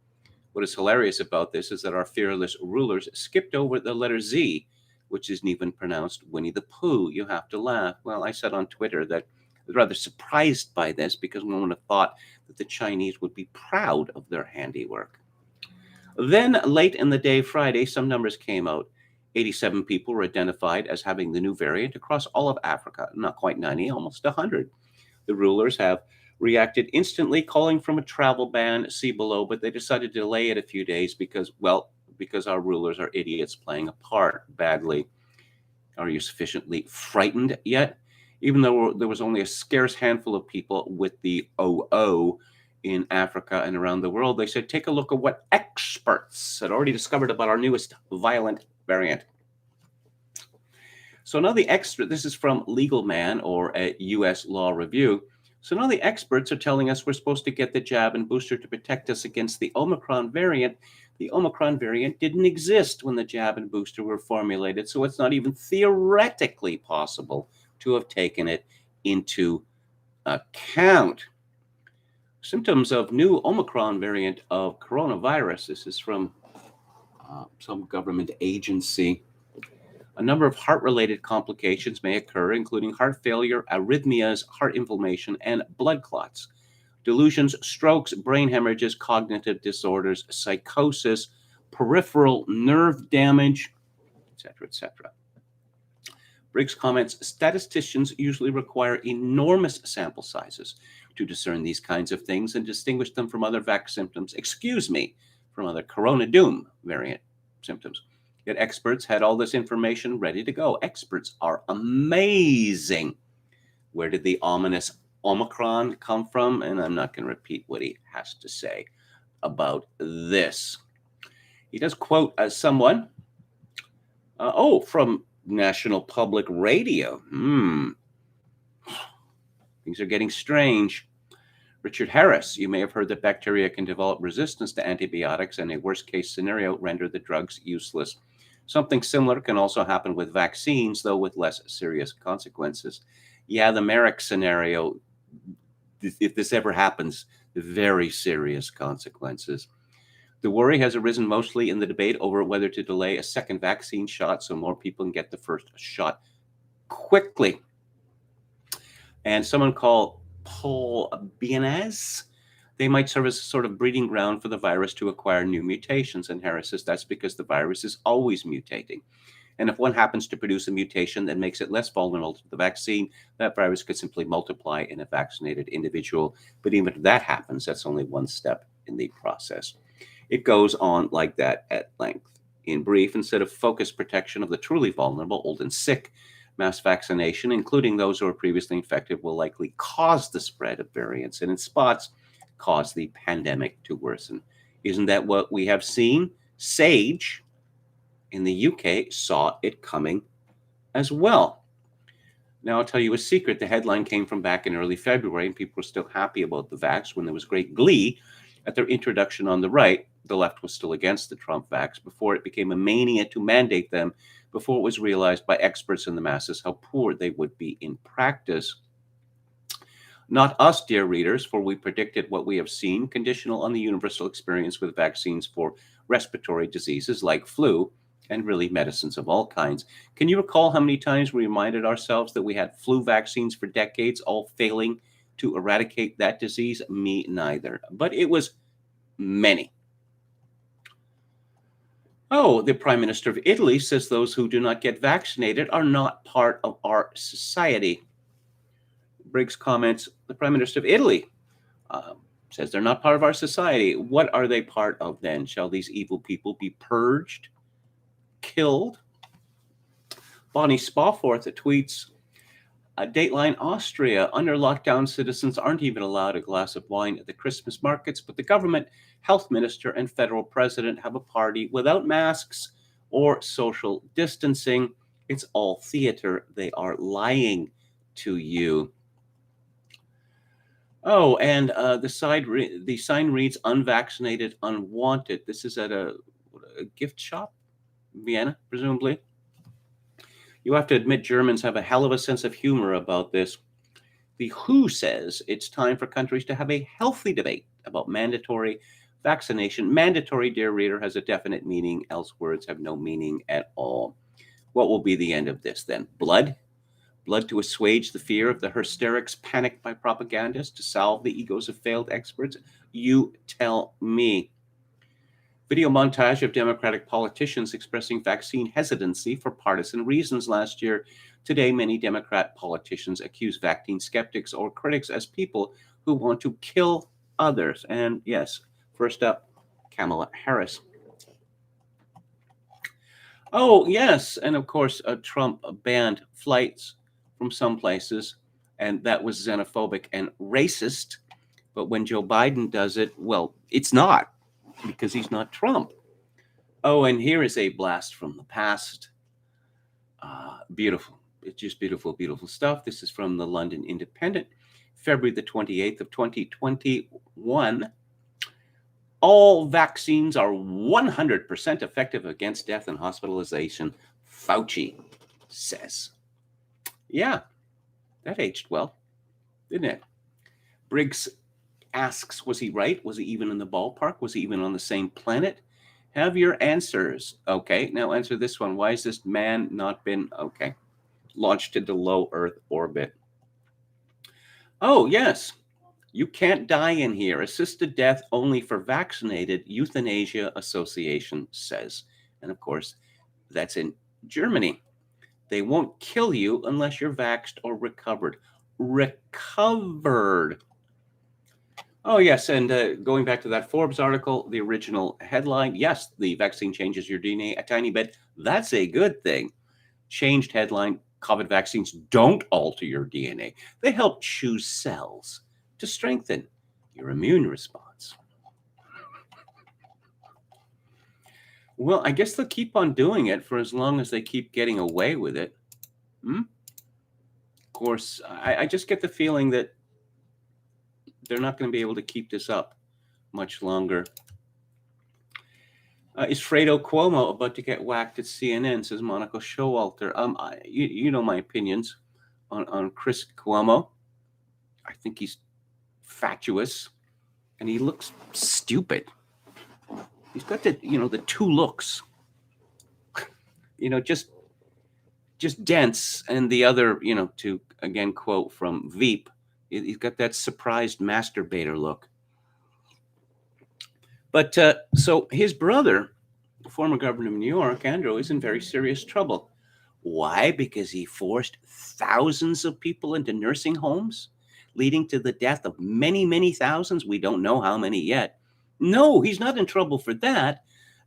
What is hilarious about this is that our fearless rulers skipped over the letter Z, which isn't even pronounced Winnie the Pooh. You have to laugh. Well, I said on Twitter that I was rather surprised by this because one would have thought that the Chinese would be proud of their handiwork. Then, late in the day Friday, some numbers came out. 87 people were identified as having the new variant across all of Africa. Not quite 90, almost 100. The rulers have reacted instantly, calling for a travel ban, see below, but they decided to delay it a few days because our rulers are idiots playing a part badly. Are you sufficiently frightened yet? Even though there was only a scarce handful of people with the OO in Africa and around the world, they said, take a look at what experts had already discovered about our newest violent variant. So now this is from Legal Man or a U.S. Law Review. So now the experts are telling us we're supposed to get the jab and booster to protect us against the Omicron variant. The Omicron variant didn't exist when the jab and booster were formulated, so it's not even theoretically possible to have taken it into account. Symptoms of new Omicron variant of coronavirus. This is from some government agency. A number of heart-related complications may occur, including heart failure, arrhythmias, heart inflammation, and blood clots. Delusions, strokes, brain hemorrhages, cognitive disorders, psychosis, peripheral nerve damage, etc., etc. Briggs comments, statisticians usually require enormous sample sizes to discern these kinds of things and distinguish them from other vax symptoms, from other corona doom variant symptoms. Yet experts had all this information ready to go. Experts are amazing. Where did the ominous Omicron come from? And I'm not going to repeat what he has to say about this. He does quote someone, from National Public Radio. Things are getting strange. Richard Harris, you may have heard that bacteria can develop resistance to antibiotics and a worst-case scenario render the drugs useless. Something similar can also happen with vaccines, though with less serious consequences. Yeah, the Merrick scenario, if this ever happens, very serious consequences. The worry has arisen mostly in the debate over whether to delay a second vaccine shot so more people can get the first shot quickly. And someone called Paul Bienez, they might serve as a sort of breeding ground for the virus to acquire new mutations. And Harris says that's because the virus is always mutating. And if one happens to produce a mutation that makes it less vulnerable to the vaccine, that virus could simply multiply in a vaccinated individual. But even if that happens, that's only one step in the process. It goes on like that at length. In brief, instead of focused protection of the truly vulnerable, old and sick, mass vaccination, including those who are previously infected, will likely cause the spread of variants and in spots cause the pandemic to worsen. Isn't that what we have seen? Sage in the UK saw it coming as well. Now, I'll tell you a secret. The headline came from back in early February, and people were still happy about the vax when there was great glee at their introduction on the right. The left was still against the Trump vax before it became a mania to mandate them, before it was realized by experts and the masses how poor they would be in practice. Not us, dear readers, for we predicted what we have seen, conditional on the universal experience with vaccines for respiratory diseases like flu, and really medicines of all kinds. Can you recall how many times we reminded ourselves that we had flu vaccines for decades, all failing to eradicate that disease? Me neither. But it was many. Oh, the Prime Minister of Italy says those who do not get vaccinated are not part of our society. Briggs comments, the Prime Minister of Italy says they're not part of our society. What are they part of then? Shall these evil people be purged, killed? Bonnie Spawforth tweets, Dateline Austria, under lockdown, citizens aren't even allowed a glass of wine at the Christmas markets, but the government, health minister, and federal president have a party without masks or social distancing. It's all theater. They are lying to you. Oh, and the sign reads, unvaccinated, unwanted. This is at a gift shop, Vienna, presumably. You have to admit Germans have a hell of a sense of humor about this. The WHO says it's time for countries to have a healthy debate about mandatory vaccination. Mandatory, dear reader, has a definite meaning, else words have no meaning at all. What will be the end of this then? Blood? Blood to assuage the fear of the hysterics panicked by propagandists, to salve the egos of failed experts? You tell me. Video montage of Democratic politicians expressing vaccine hesitancy for partisan reasons last year. Today, many Democrat politicians accuse vaccine skeptics or critics as people who want to kill others. And yes, first up, Kamala Harris. Oh, yes. And of course, Trump banned flights from some places, and that was xenophobic and racist. But when Joe Biden does it, well, it's not, because he's not Trump. Oh, and here is a blast from the past. Beautiful. It's just beautiful, beautiful stuff. This is from the London Independent, February the 28th of 2021. All vaccines are 100% effective against death and hospitalization, Fauci says. Yeah, that aged well, didn't it? Briggs asks, was he right? Was he even in the ballpark? Was he even on the same planet? Have your answers. Okay, now answer this one. Why has this man not been, launched into low Earth orbit? Oh, yes. You can't die in here. Assisted death only for vaccinated, Euthanasia Association says. And of course, that's in Germany. They won't kill you unless you're vaxxed or recovered. Recovered. Oh, yes. And going back to that Forbes article, the original headline, yes, the vaccine changes your DNA a tiny bit. That's a good thing. Changed headline, COVID vaccines don't alter your DNA. They help choose cells to strengthen your immune response. Well, I guess they'll keep on doing it for as long as they keep getting away with it. Of course, I just get the feeling that they're not going to be able to keep this up much longer. Is Fredo Cuomo about to get whacked at CNN? Says Monica Showalter. You know my opinions on Chris Cuomo. I think he's fatuous, and he looks stupid. He's got the two looks. Just dense, and the other, to again quote from Veep, he's got that surprised masturbator look. But so his brother, former governor of New York, Andrew, is in very serious trouble. Why? Because he forced thousands of people into nursing homes, leading to the death of many, many thousands. We don't know how many yet. No, he's not in trouble for that.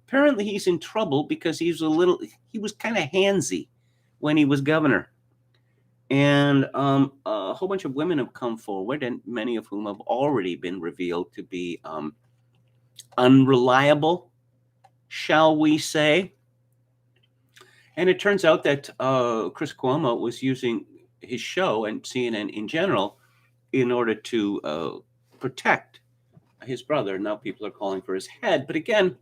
Apparently, he's in trouble because he was kind of handsy when he was governor. And a whole bunch of women have come forward, and many of whom have already been revealed to be unreliable, shall we say. And it turns out that Chris Cuomo was using his show and CNN in general in order to protect his brother. Now people are calling for his head. But again,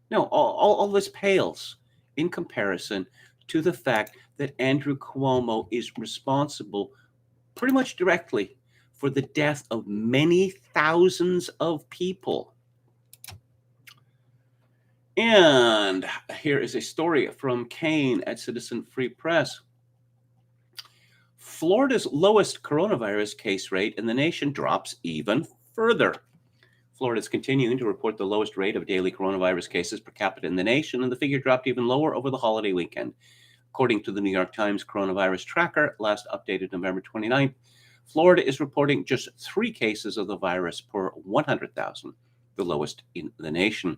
no, all this pales in comparison to the fact that Andrew Cuomo is responsible pretty much directly for the death of many thousands of people. And here is a story from Kane at Citizen Free Press. Florida's lowest coronavirus case rate in the nation drops even further. Florida is continuing to report the lowest rate of daily coronavirus cases per capita in the nation, and the figure dropped even lower over the holiday weekend. According to the New York Times coronavirus tracker, last updated November 29th, Florida is reporting just 3 cases of the virus per 100,000, the lowest in the nation.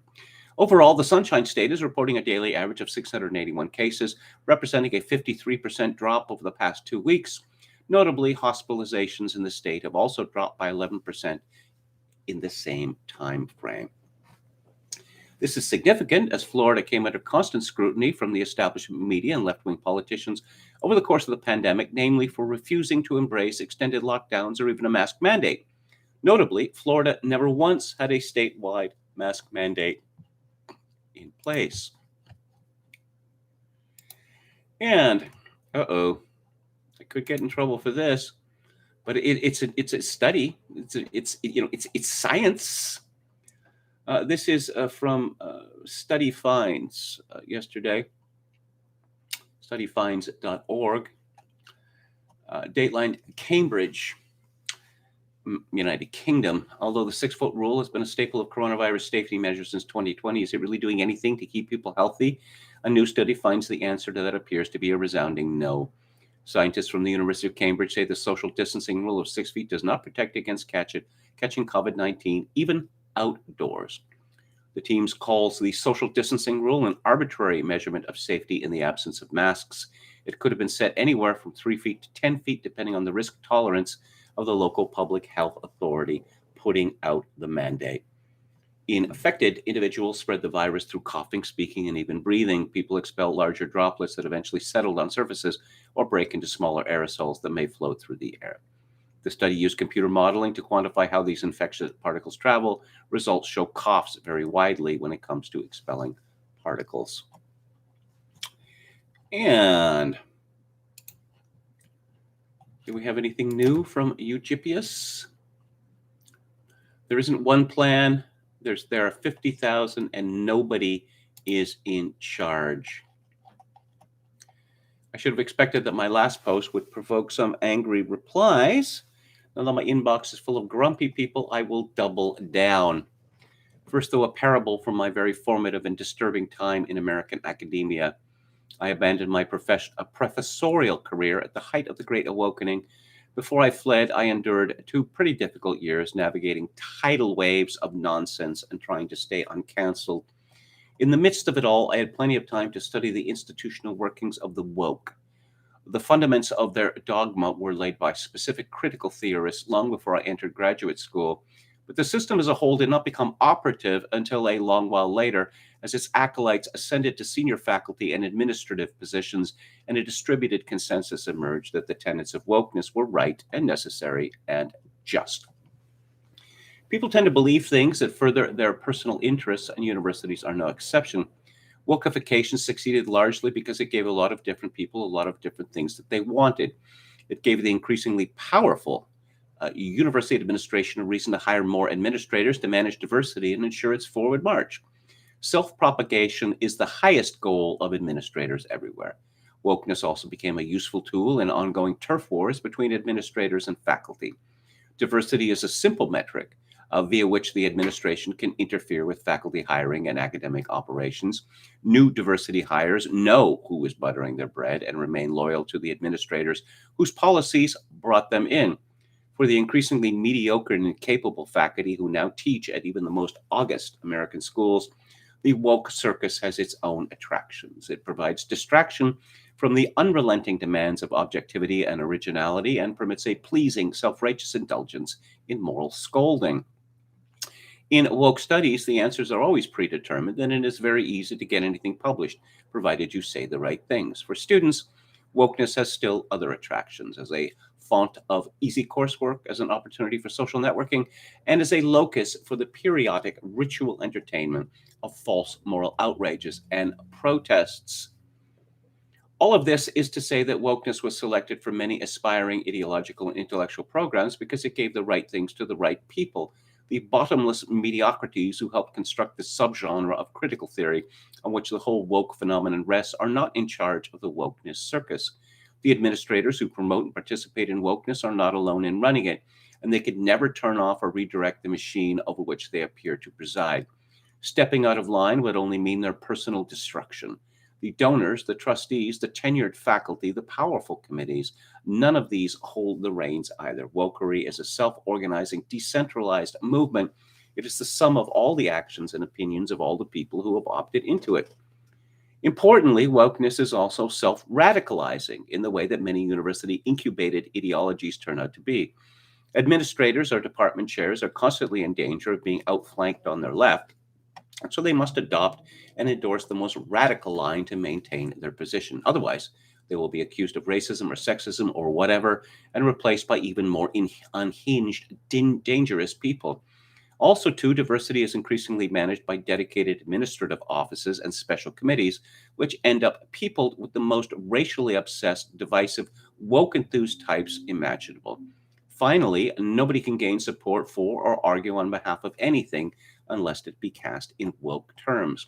Overall, the Sunshine State is reporting a daily average of 681 cases, representing a 53% drop over the past 2 weeks. Notably, hospitalizations in the state have also dropped by 11% in the same time frame. This is significant as Florida came under constant scrutiny from the establishment media and left-wing politicians over the course of the pandemic, namely for refusing to embrace extended lockdowns or even a mask mandate. Notably, Florida never once had a statewide mask mandate in place. And I could get in trouble for this, but it's a study. It's science. This is from Study Finds yesterday, studyfinds.org. Dateline Cambridge, United Kingdom. Although the 6-foot rule has been a staple of coronavirus safety measures since 2020, is it really doing anything to keep people healthy? A new study finds the answer to that appears to be a resounding no. Scientists from the University of Cambridge say the social distancing rule of 6 feet does not protect against catching COVID-19, even outdoors. The team calls the social distancing rule an arbitrary measurement of safety in the absence of masks. It could have been set anywhere from 3 feet to 10 feet, depending on the risk tolerance of the local public health authority putting out the mandate. Infected individuals spread the virus through coughing, speaking, and even breathing. People expel larger droplets that eventually settled on surfaces or break into smaller aerosols that may float through the air. The study used computer modeling to quantify how these infectious particles travel. Results show coughs vary widely when it comes to expelling particles. And do we have anything new from Eugippius? There isn't one plan. There are 50,000 and nobody is in charge. I should have expected that my last post would provoke some angry replies. Now that my inbox is full of grumpy people, I will double down. First, though, a parable from my very formative and disturbing time in American academia. I abandoned my professorial career at the height of the Great Awakening Before I fled, I endured 2 pretty difficult years navigating tidal waves of nonsense and trying to stay uncancelled. In the midst of it all, I had plenty of time to study the institutional workings of the woke. The fundaments of their dogma were laid by specific critical theorists long before I entered graduate school, but the system as a whole did not become operative until a long while later, as its acolytes ascended to senior faculty and administrative positions, and a distributed consensus emerged that the tenets of wokeness were right and necessary and just. People tend to believe things that further their personal interests, and universities are no exception. Wokeification succeeded largely because it gave a lot of different people a lot of different things that they wanted. It gave the increasingly powerful university administration a reason to hire more administrators to manage diversity and ensure its forward march. Self-propagation is the highest goal of administrators everywhere. Wokeness also became a useful tool in ongoing turf wars between administrators and faculty. Diversity is a simple metric via which the administration can interfere with faculty hiring and academic operations. New diversity hires know who is buttering their bread and remain loyal to the administrators whose policies brought them in. For the increasingly mediocre and incapable faculty who now teach at even the most august American schools, the woke circus has its own attractions. It provides distraction from the unrelenting demands of objectivity and originality and permits a pleasing, self-righteous indulgence in moral scolding. In woke studies, the answers are always predetermined, and it is very easy to get anything published, provided you say the right things. For students, wokeness has still other attractions as a font of easy coursework, as an opportunity for social networking, and as a locus for the periodic ritual entertainment of false moral outrages and protests. All of this is to say that wokeness was selected for many aspiring ideological and intellectual programs because it gave the right things to the right people. The bottomless mediocrities who helped construct the subgenre of critical theory on which the whole woke phenomenon rests are not in charge of the wokeness circus. The administrators who promote and participate in wokeness are not alone in running it, and they could never turn off or redirect the machine over which they appear to preside. Stepping out of line would only mean their personal destruction. The donors, the trustees, the tenured faculty, the powerful committees, none of these hold the reins either. Wokery is a self-organizing, decentralized movement. It is the sum of all the actions and opinions of all the people who have opted into it. Importantly, wokeness is also self-radicalizing in the way that many university-incubated ideologies turn out to be. Administrators or department chairs are constantly in danger of being outflanked on their left, and so they must adopt and endorse the most radical line to maintain their position. Otherwise, they will be accused of racism or sexism or whatever and replaced by even more unhinged, dangerous people. Also, too, diversity is increasingly managed by dedicated administrative offices and special committees, which end up peopled with the most racially obsessed, divisive, woke-enthused types imaginable. Finally, nobody can gain support for or argue on behalf of anything unless it be cast in woke terms.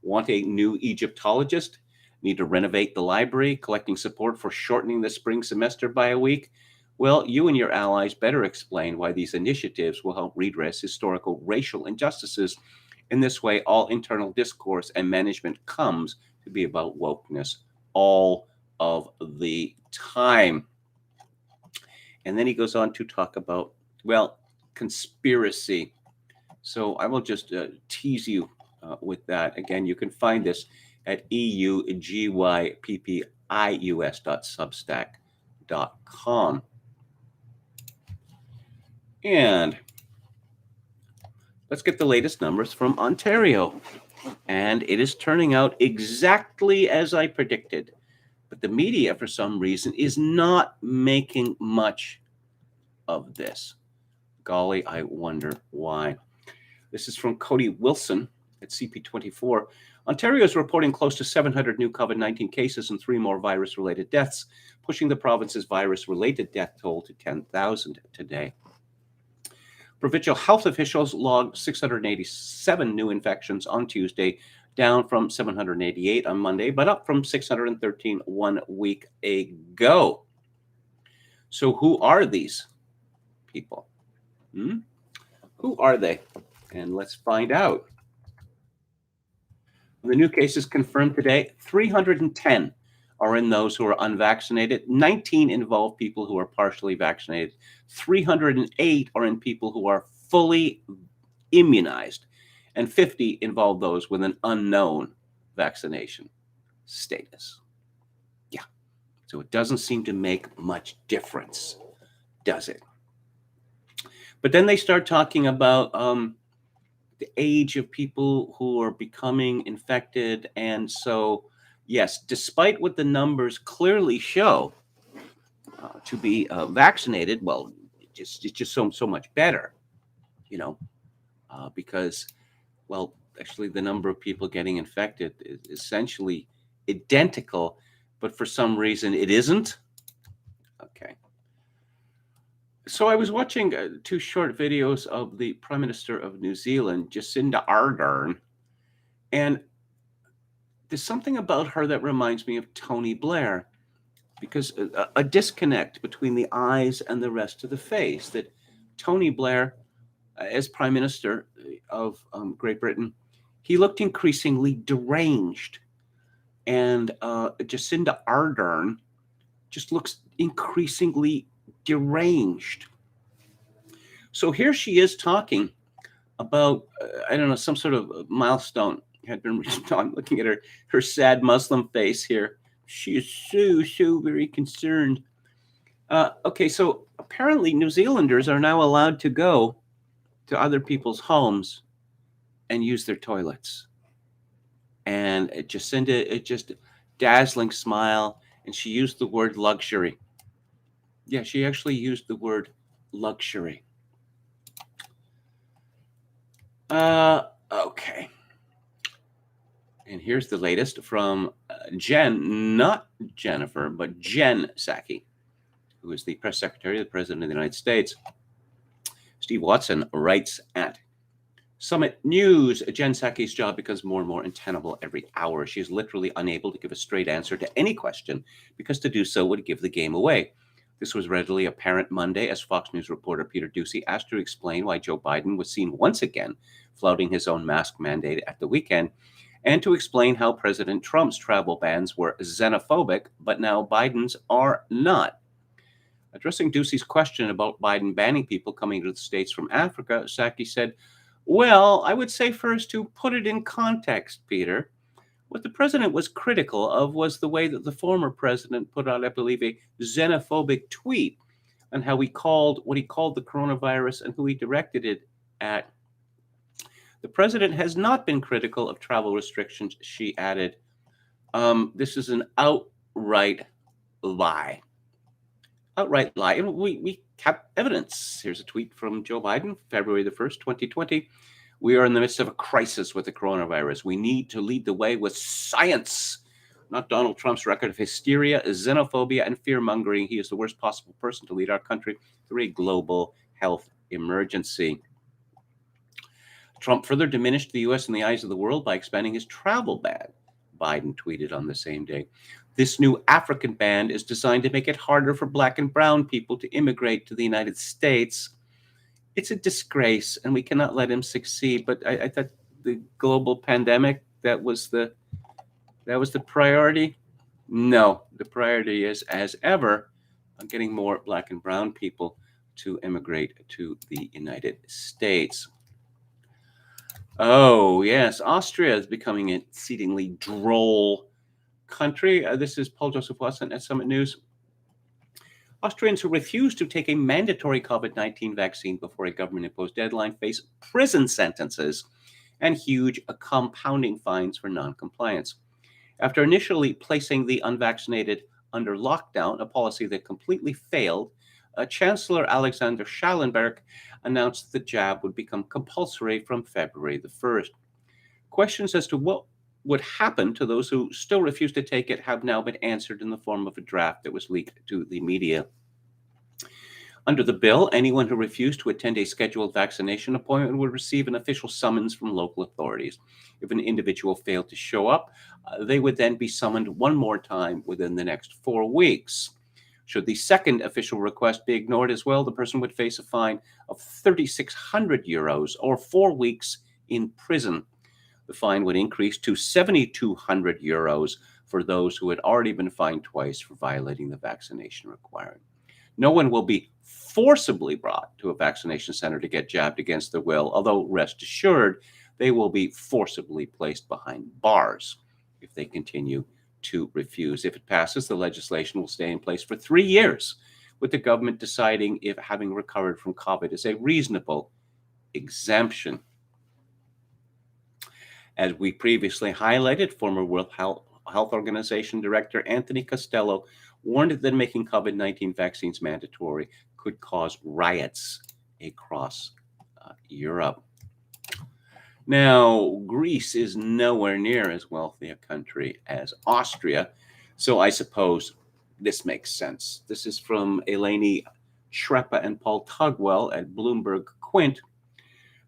Want a new Egyptologist? Need to renovate the library, collecting support for shortening the spring semester by a week? Well, you and your allies better explain why these initiatives will help redress historical racial injustices. In this way, all internal discourse and management comes to be about wokeness all of the time. And then he goes on to talk about, well, conspiracy. So I will just tease you with that. Again, you can find this at eugYPPIUS.substack.com. And let's get the latest numbers from Ontario. And it is turning out exactly as I predicted. But the media, for some reason, is not making much of this. Golly, I wonder why. This is from Cody Wilson at CP24. Ontario is reporting close to 700 new COVID-19 cases and 3 more virus-related deaths, pushing the province's virus-related death toll to 10,000 today. Provincial health officials logged 687 new infections on Tuesday, down from 788 on Monday, but up from 613 1 week ago. So who are these people? Who are they? And let's find out. The new cases confirmed today, 310 are in those who are unvaccinated. 19 involve people who are partially vaccinated. 308 are in people who are fully immunized. And 50 involve those with an unknown vaccination status. Yeah. So it doesn't seem to make much difference, does it? But then they start talking about the age of people who are becoming infected. And so, yes, despite what the numbers clearly show to be vaccinated, well, it's just so much better, because, well, actually the number of people getting infected is essentially identical, but for some reason it isn't. Okay. So I was watching 2 short videos of the Prime Minister of New Zealand, Jacinda Ardern, and there's something about her that reminds me of Tony Blair, because a disconnect between the eyes and the rest of the face. That Tony Blair, as Prime Minister of Great Britain, he looked increasingly deranged, and Jacinda Ardern just looks increasingly deranged. So here she is talking about, I don't know, some sort of milestone had been reached. I'm looking at her sad Muslim face here. She is so very concerned. Okay, so apparently New Zealanders are now allowed to go to other people's homes and use their toilets. And Jacinda, it just dazzling smile, and she used the word luxury. Yeah, she actually used the word luxury. Okay. And here's the latest from Jen, not Jennifer, but Jen Psaki, who is the press secretary of the President of the United States. Steve Watson writes at Summit News, Jen Psaki's job becomes more and more untenable every hour. She is literally unable to give a straight answer to any question because to do so would give the game away. This was readily apparent Monday as Fox News reporter Peter Doocy asked her to explain why Joe Biden was seen once again flouting his own mask mandate at the weekend, and to explain how President Trump's travel bans were xenophobic, but now Biden's are not. Addressing Doocy's question about Biden banning people coming to the States from Africa, Psaki said, "Well, I would say first to put it in context, Peter. What the president was critical of was the way that the former president put out, I believe, a xenophobic tweet on how he called what he called the coronavirus and who he directed it at. The president has not been critical of travel restrictions," she added. This is an outright lie. Outright lie. And we have evidence. Here's a tweet from Joe Biden, February the 1st, 2020. "We are in the midst of a crisis with the coronavirus. We need to lead the way with science, not Donald Trump's record of hysteria, xenophobia, and fear-mongering. He is the worst possible person to lead our country through a global health emergency." Trump further diminished the U.S. in the eyes of the world by expanding his travel ban, Biden tweeted on the same day. "This new African ban is designed to make it harder for Black and brown people to immigrate to the United States. It's a disgrace, and we cannot let him succeed." But I thought the global pandemic, that was the priority. No, the priority is, as ever, getting more Black and brown people to immigrate to the United States. Oh, yes, Austria is becoming an exceedingly droll country. This is Paul Joseph Watson at Summit News. Austrians who refuse to take a mandatory COVID-19 vaccine before a government-imposed deadline face prison sentences and huge compounding fines for non-compliance. After initially placing the unvaccinated under lockdown, a policy that completely failed, Chancellor Alexander Schallenberg announced the jab would become compulsory from February the 1st. Questions as to what would happen to those who still refuse to take it have now been answered in the form of a draft that was leaked to the media. Under the bill, anyone who refused to attend a scheduled vaccination appointment would receive an official summons from local authorities. If an individual failed to show up, they would then be summoned one more time within the next 4 weeks. Should the second official request be ignored as well, the person would face a fine of 3,600 euros or 4 weeks in prison. The fine would increase to 7,200 euros for those who had already been fined twice for violating the vaccination requirement. No one will be forcibly brought to a vaccination center to get jabbed against their will, although rest assured, they will be forcibly placed behind bars if they continue to refuse. If it passes, the legislation will stay in place for 3 years, with the government deciding if having recovered from COVID is a reasonable exemption. As we previously highlighted, former World Health Organization Director Anthony Costello warned that making COVID-19 vaccines mandatory could cause riots across Europe. Now, Greece is nowhere near as wealthy a country as Austria, so I suppose this makes sense. This is from Eleni Shreppa and Paul Tugwell at Bloomberg Quint.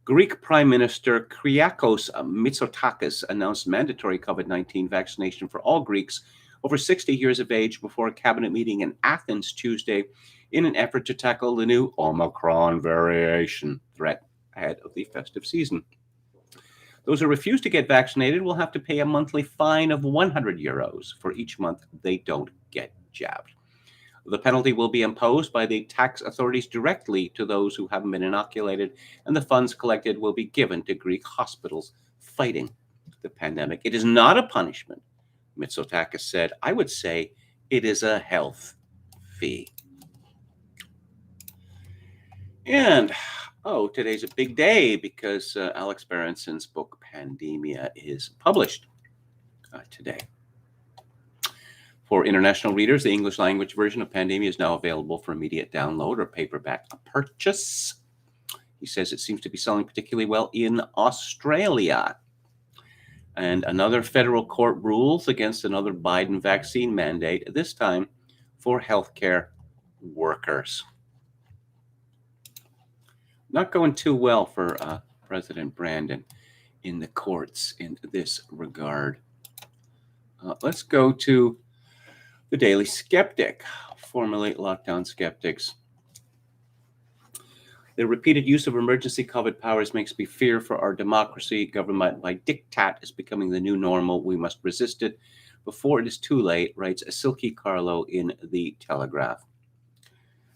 Greek Prime Minister Kyriakos Mitsotakis announced mandatory COVID-19 vaccination for all Greeks over 60 years of age before a cabinet meeting in Athens Tuesday in an effort to tackle the new Omicron variation threat ahead of the festive season. Those who refuse to get vaccinated will have to pay a monthly fine of €100 for each month they don't get jabbed. The penalty will be imposed by the tax authorities directly to those who haven't been inoculated, and the funds collected will be given to Greek hospitals fighting the pandemic. It is not a punishment, Mitsotakis said. I would say it is a health fee. And, today's a big day because Alex Berenson's book, Pandemia, is published today. For international readers, the English language version of Pandemia is now available for immediate download or paperback purchase. He says it seems to be selling particularly well in Australia. And another federal court rules against another Biden vaccine mandate, this time for healthcare workers. Not going too well for President Brandon in the courts in this regard. Let's go to the Daily Skeptic, formerly Lockdown Skeptics. The repeated use of emergency COVID powers makes me fear for our democracy. Government by diktat is becoming the new normal. We must resist it before it is too late, writes Silke Carlo in The Telegraph.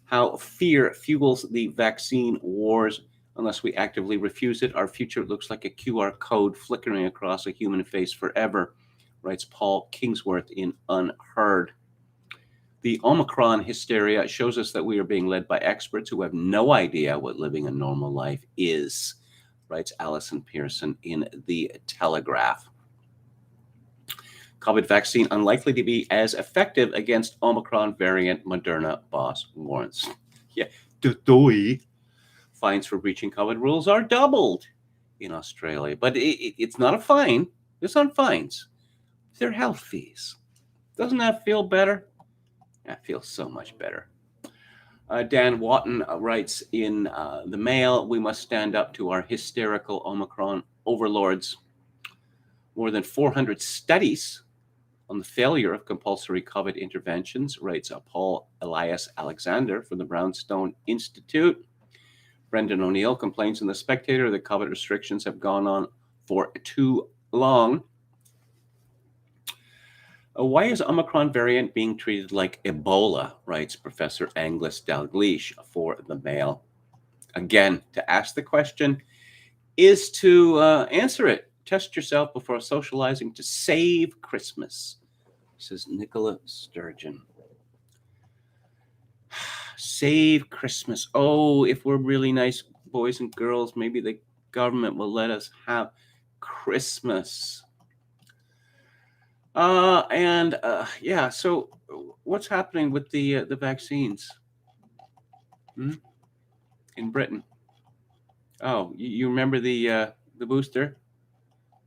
How fear fuels the vaccine wars. Unless we actively refuse it, our future looks like a QR code flickering across a human face forever, writes Paul Kingsworth in Unheard. The Omicron hysteria shows us that we are being led by experts who have no idea what living a normal life is, writes Alison Pearson in The Telegraph. COVID vaccine unlikely to be as effective against Omicron variant, Moderna boss warns. Yeah, fines for breaching COVID rules are doubled in Australia, but it's not a fine. It's not fines. They're health fees. Doesn't that feel better? That feels so much better. Dan Watton writes in the Mail, we must stand up to our hysterical Omicron overlords. More than 400 studies on the failure of compulsory COVID interventions, writes Paul Elias Alexander from the Brownstone Institute. Brendan O'Neill complains in The Spectator that COVID restrictions have gone on for too long. Why is Omicron variant being treated like Ebola, writes Professor Angus Dalgleish for the Mail. Again, to ask the question is to answer it. Test yourself before socializing to save Christmas, says Nicola Sturgeon. Save Christmas. Oh, if we're really nice boys and girls, maybe the government will let us have Christmas. So what's happening with the vaccines in Britain? Oh, you remember the booster?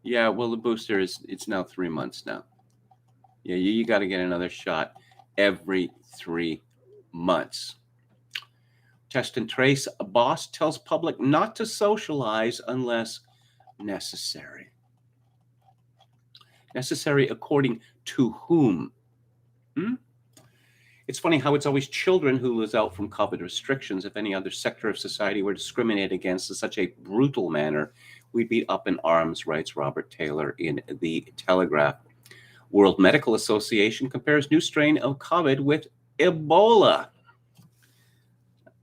Yeah, well, the booster it's now 3 months now. Yeah, you got to get another shot every 3 months. Test and Trace, a boss tells public not to socialize unless necessary. Necessary according to whom? It's funny how it's always children who lose out from COVID restrictions. If any other sector of society were discriminated against in such a brutal manner, we'd be up in arms, writes Robert Taylor in The Telegraph. World Medical Association compares new strain of COVID with Ebola.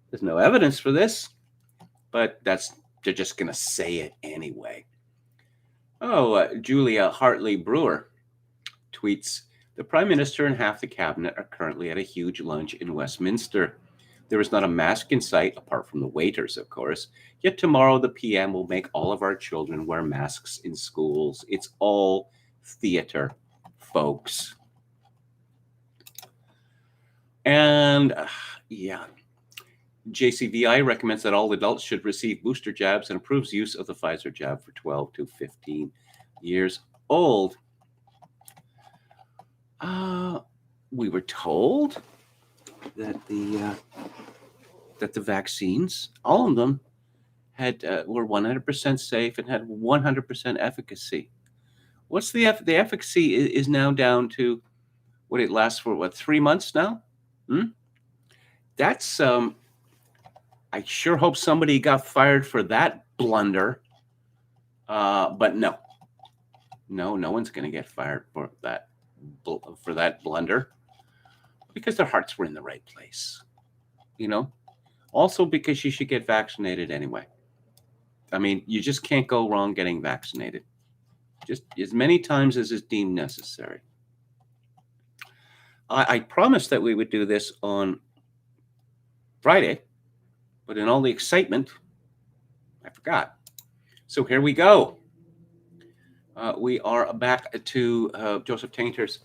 There's no evidence for this, but they're just going to say it anyway. Julia Hartley Brewer tweets, the Prime Minister and half the cabinet are currently at a huge lunch in Westminster. There is not a mask in sight, apart from the waiters, of course. Yet tomorrow the PM will make all of our children wear masks in schools. It's all theater, folks. And JCVI recommends that all adults should receive booster jabs and approves use of the Pfizer jab for 12 to 15 years old. We were told that the vaccines, all of them, were 100% safe and had 100% efficacy. What's the efficacy is now down to what it lasts for 3 months now? That's I sure hope somebody got fired for that blunder. But no one's going to get fired for that blunder, because their hearts were in the right place. Also because you should get vaccinated anyway. I mean, you just can't go wrong getting vaccinated. Just as many times as is deemed necessary. I promised that we would do this on Friday, but in all the excitement, I forgot. So here we go. We are back to Joseph Tainter's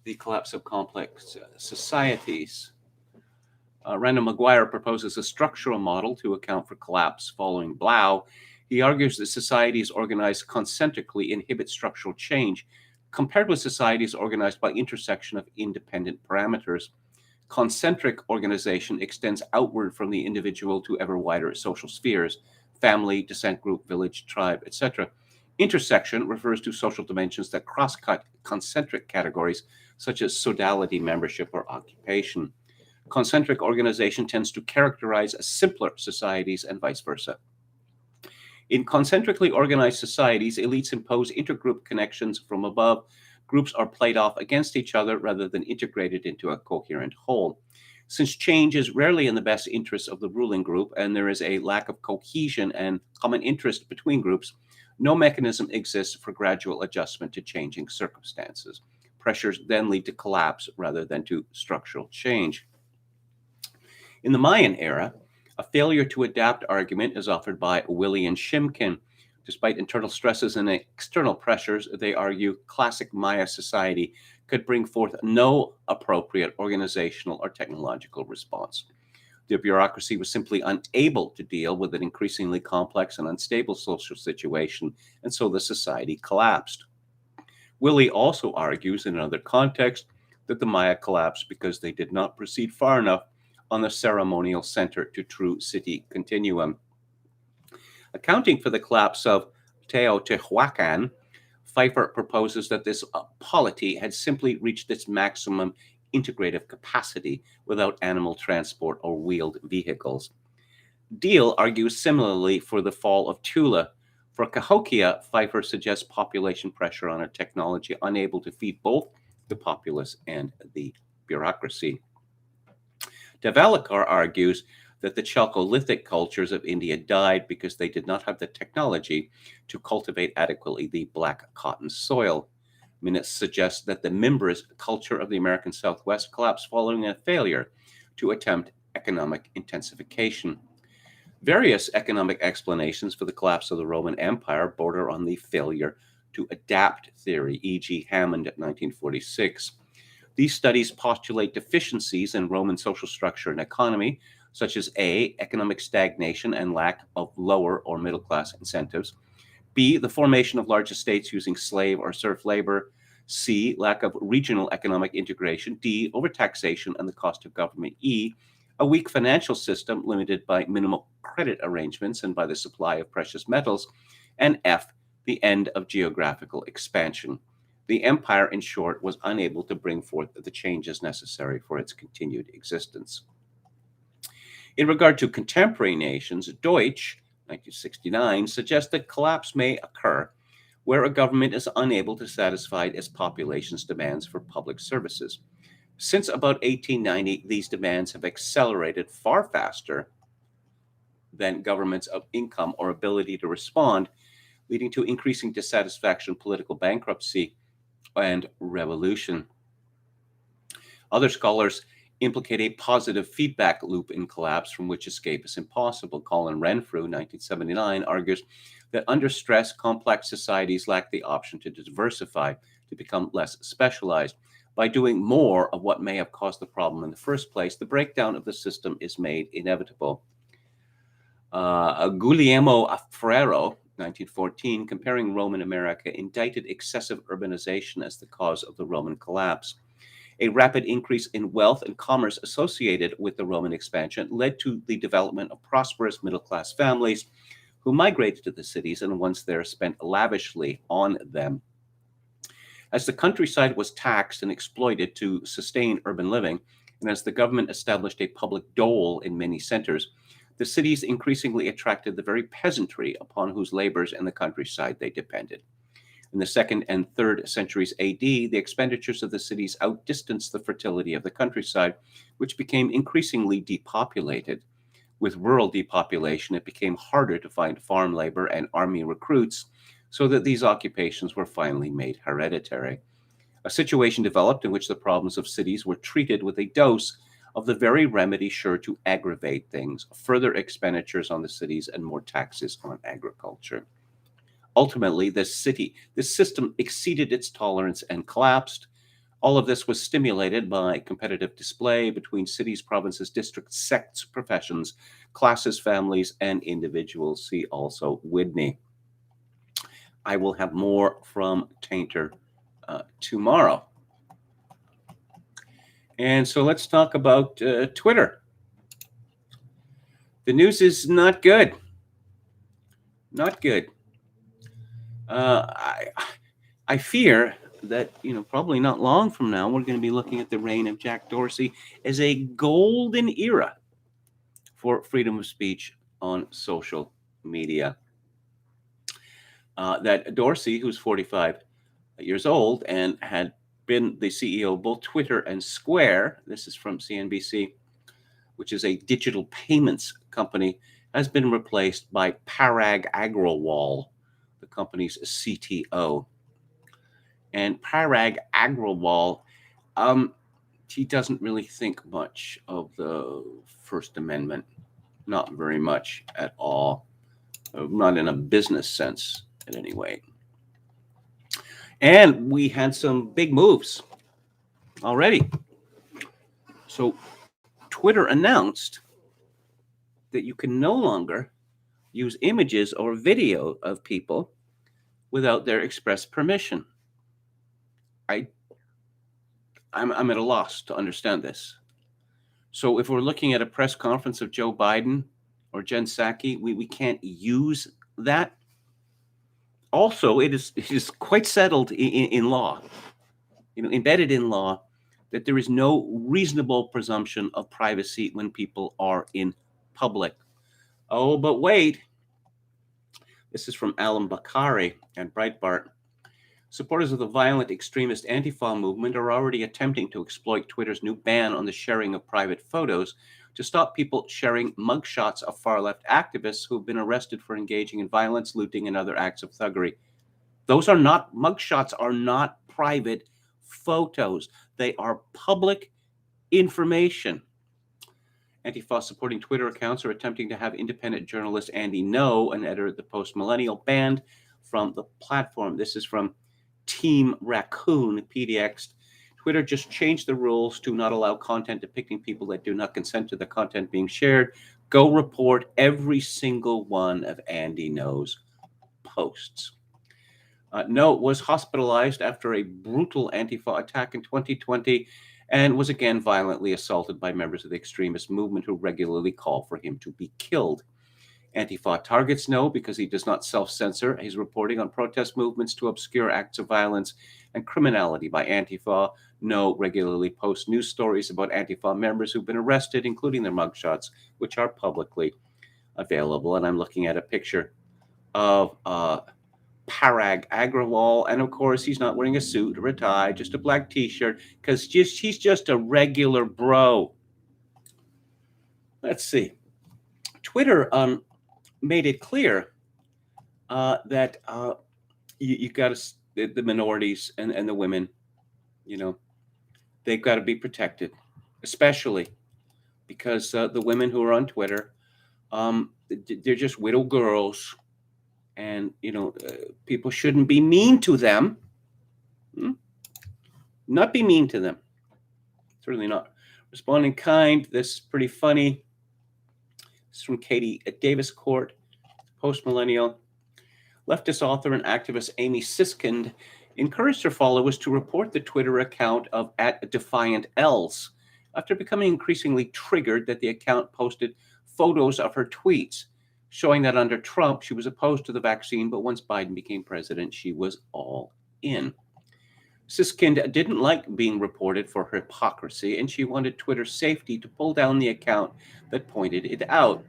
The Collapse of Complex Societies. Randall McGuire proposes a structural model to account for collapse following Blau. He argues that societies organized concentrically inhibit structural change, compared with societies organized by intersection of independent parameters. Concentric organization extends outward from the individual to ever wider social spheres, family, descent group, village, tribe, etc. Intersection refers to social dimensions that cross-cut concentric categories such as sodality, membership, or occupation. Concentric organization tends to characterize simpler societies and vice versa. In concentrically organized societies, elites impose intergroup connections from above. Groups are played off against each other rather than integrated into a coherent whole. Since change is rarely in the best interests of the ruling group, and there is a lack of cohesion and common interest between groups, no mechanism exists for gradual adjustment to changing circumstances. Pressures then lead to collapse rather than to structural change. In the Mayan era, a failure to adapt argument is offered by Willie and Shimkin. Despite internal stresses and external pressures, they argue classic Maya society could bring forth no appropriate organizational or technological response. The bureaucracy was simply unable to deal with an increasingly complex and unstable social situation, and so the society collapsed. Willie also argues in another context that the Maya collapsed because they did not proceed far enough on the ceremonial center to true city continuum. Accounting for the collapse of Teotihuacan, Pfeiffer proposes that this polity had simply reached its maximum integrative capacity without animal transport or wheeled vehicles. Deal argues similarly for the fall of Tula. For Cahokia, Pfeiffer suggests population pressure on a technology unable to feed both the populace and the bureaucracy. Devalekar argues that the Chalcolithic cultures of India died because they did not have the technology to cultivate adequately the black cotton soil. Minutes suggests that the Mimbres culture of the American Southwest collapsed following a failure to attempt economic intensification. Various economic explanations for the collapse of the Roman Empire border on the failure to adapt theory, e.g. Hammond, 1946. These studies postulate deficiencies in Roman social structure and economy, such as A, economic stagnation and lack of lower or middle class incentives, B, the formation of large estates using slave or serf labor, C, lack of regional economic integration, D, overtaxation and the cost of government, E, a weak financial system limited by minimal credit arrangements and by the supply of precious metals, and F, the end of geographical expansion. The empire, in short, was unable to bring forth the changes necessary for its continued existence. In regard to contemporary nations, Deutsch, 1969, suggests that collapse may occur where a government is unable to satisfy its population's demands for public services. Since about 1890, these demands have accelerated far faster than governments of income or ability to respond, leading to increasing dissatisfaction, political bankruptcy, and revolution. Other scholars implicate a positive feedback loop in collapse from which escape is impossible. Colin Renfrew, 1979, argues that under stress, complex societies lack the option to diversify, to become less specialized. By doing more of what may have caused the problem in the first place, the breakdown of the system is made inevitable. Guglielmo Ferrero, 1914, comparing Rome and America, indicted excessive urbanization as the cause of the Roman collapse. A rapid increase in wealth and commerce associated with the Roman expansion led to the development of prosperous middle-class families who migrated to the cities and once there spent lavishly on them. As the countryside was taxed and exploited to sustain urban living, and as the government established a public dole in many centers, the cities increasingly attracted the very peasantry upon whose labors in the countryside they depended. In the 2nd and 3rd centuries AD, the expenditures of the cities outdistanced the fertility of the countryside, which became increasingly depopulated. With rural depopulation, it became harder to find farm labor and army recruits, so that these occupations were finally made hereditary. A situation developed in which the problems of cities were treated with a dose of the very remedy sure to aggravate things: further expenditures on the cities and more taxes on agriculture. Ultimately, this system exceeded its tolerance and collapsed. All of this was stimulated by competitive display between cities, provinces, districts, sects, professions, classes, families, and individuals. See also Whitney. I will have more from Tainter tomorrow. And so let's talk about Twitter. The news is not good. Not good. I fear that, probably not long from now, we're going to be looking at the reign of Jack Dorsey as a golden era for freedom of speech on social media. That Dorsey, who's 45 years old and had been the CEO of both Twitter and Square, this is from CNBC, which is a digital payments company, has been replaced by Parag Agrawal, the company's CTO. And Parag Agrawal, he doesn't really think much of the First Amendment, not very much at all, not in a business sense in any way. And we had some big moves already. So Twitter announced that you can no longer use images or video of people without their express permission. I'm at a loss to understand this. So if we're looking at a press conference of Joe Biden or Jen Psaki, we can't use that. Also, it is quite settled in law, embedded in law, that there is no reasonable presumption of privacy when people are in public. Oh, but wait. This is from Alam Bakari and Breitbart. Supporters of the violent extremist Antifa movement are already attempting to exploit Twitter's new ban on the sharing of private photos to stop people sharing mugshots of far-left activists who have been arrested for engaging in violence, looting, and other acts of thuggery. Those are not, mugshots are not private photos. They are public information. Antifa supporting Twitter accounts are attempting to have independent journalist Andy Ngo, an editor at the Post Millennial, banned from the platform. This is from Team Raccoon, PDX. Twitter just changed the rules to not allow content depicting people that do not consent to the content being shared. Go report every single one of Andy Ngo's posts. Ngo was hospitalized after a brutal Antifa attack in 2020 and was again violently assaulted by members of the extremist movement who regularly call for him to be killed. Antifa targets Ngo because he does not self-censor his reporting on protest movements to obscure acts of violence and criminality by Antifa. Ngo regularly posts news stories about Antifa members who've been arrested, including their mugshots, which are publicly available. And I'm looking at a picture of Parag Agrawal, and of course he's not wearing a suit or a tie, just a black t-shirt, because he's just a regular bro. Let's see. Twitter made it clear that you got to the minorities and the women, they've got to be protected, especially because the women who are on Twitter, they're just widow girls. And, people shouldn't be mean to them. Not be mean to them. Certainly not. Responding kind. This is pretty funny. This is from Katie at Davis Court, post-millennial. Leftist author and activist Amy Siskind encouraged her followers to report the Twitter account of @DefiantEls after becoming increasingly triggered that the account posted photos of her tweets, showing that under Trump, she was opposed to the vaccine, but once Biden became president, she was all in. Siskind didn't like being reported for her hypocrisy, and she wanted Twitter's safety to pull down the account that pointed it out.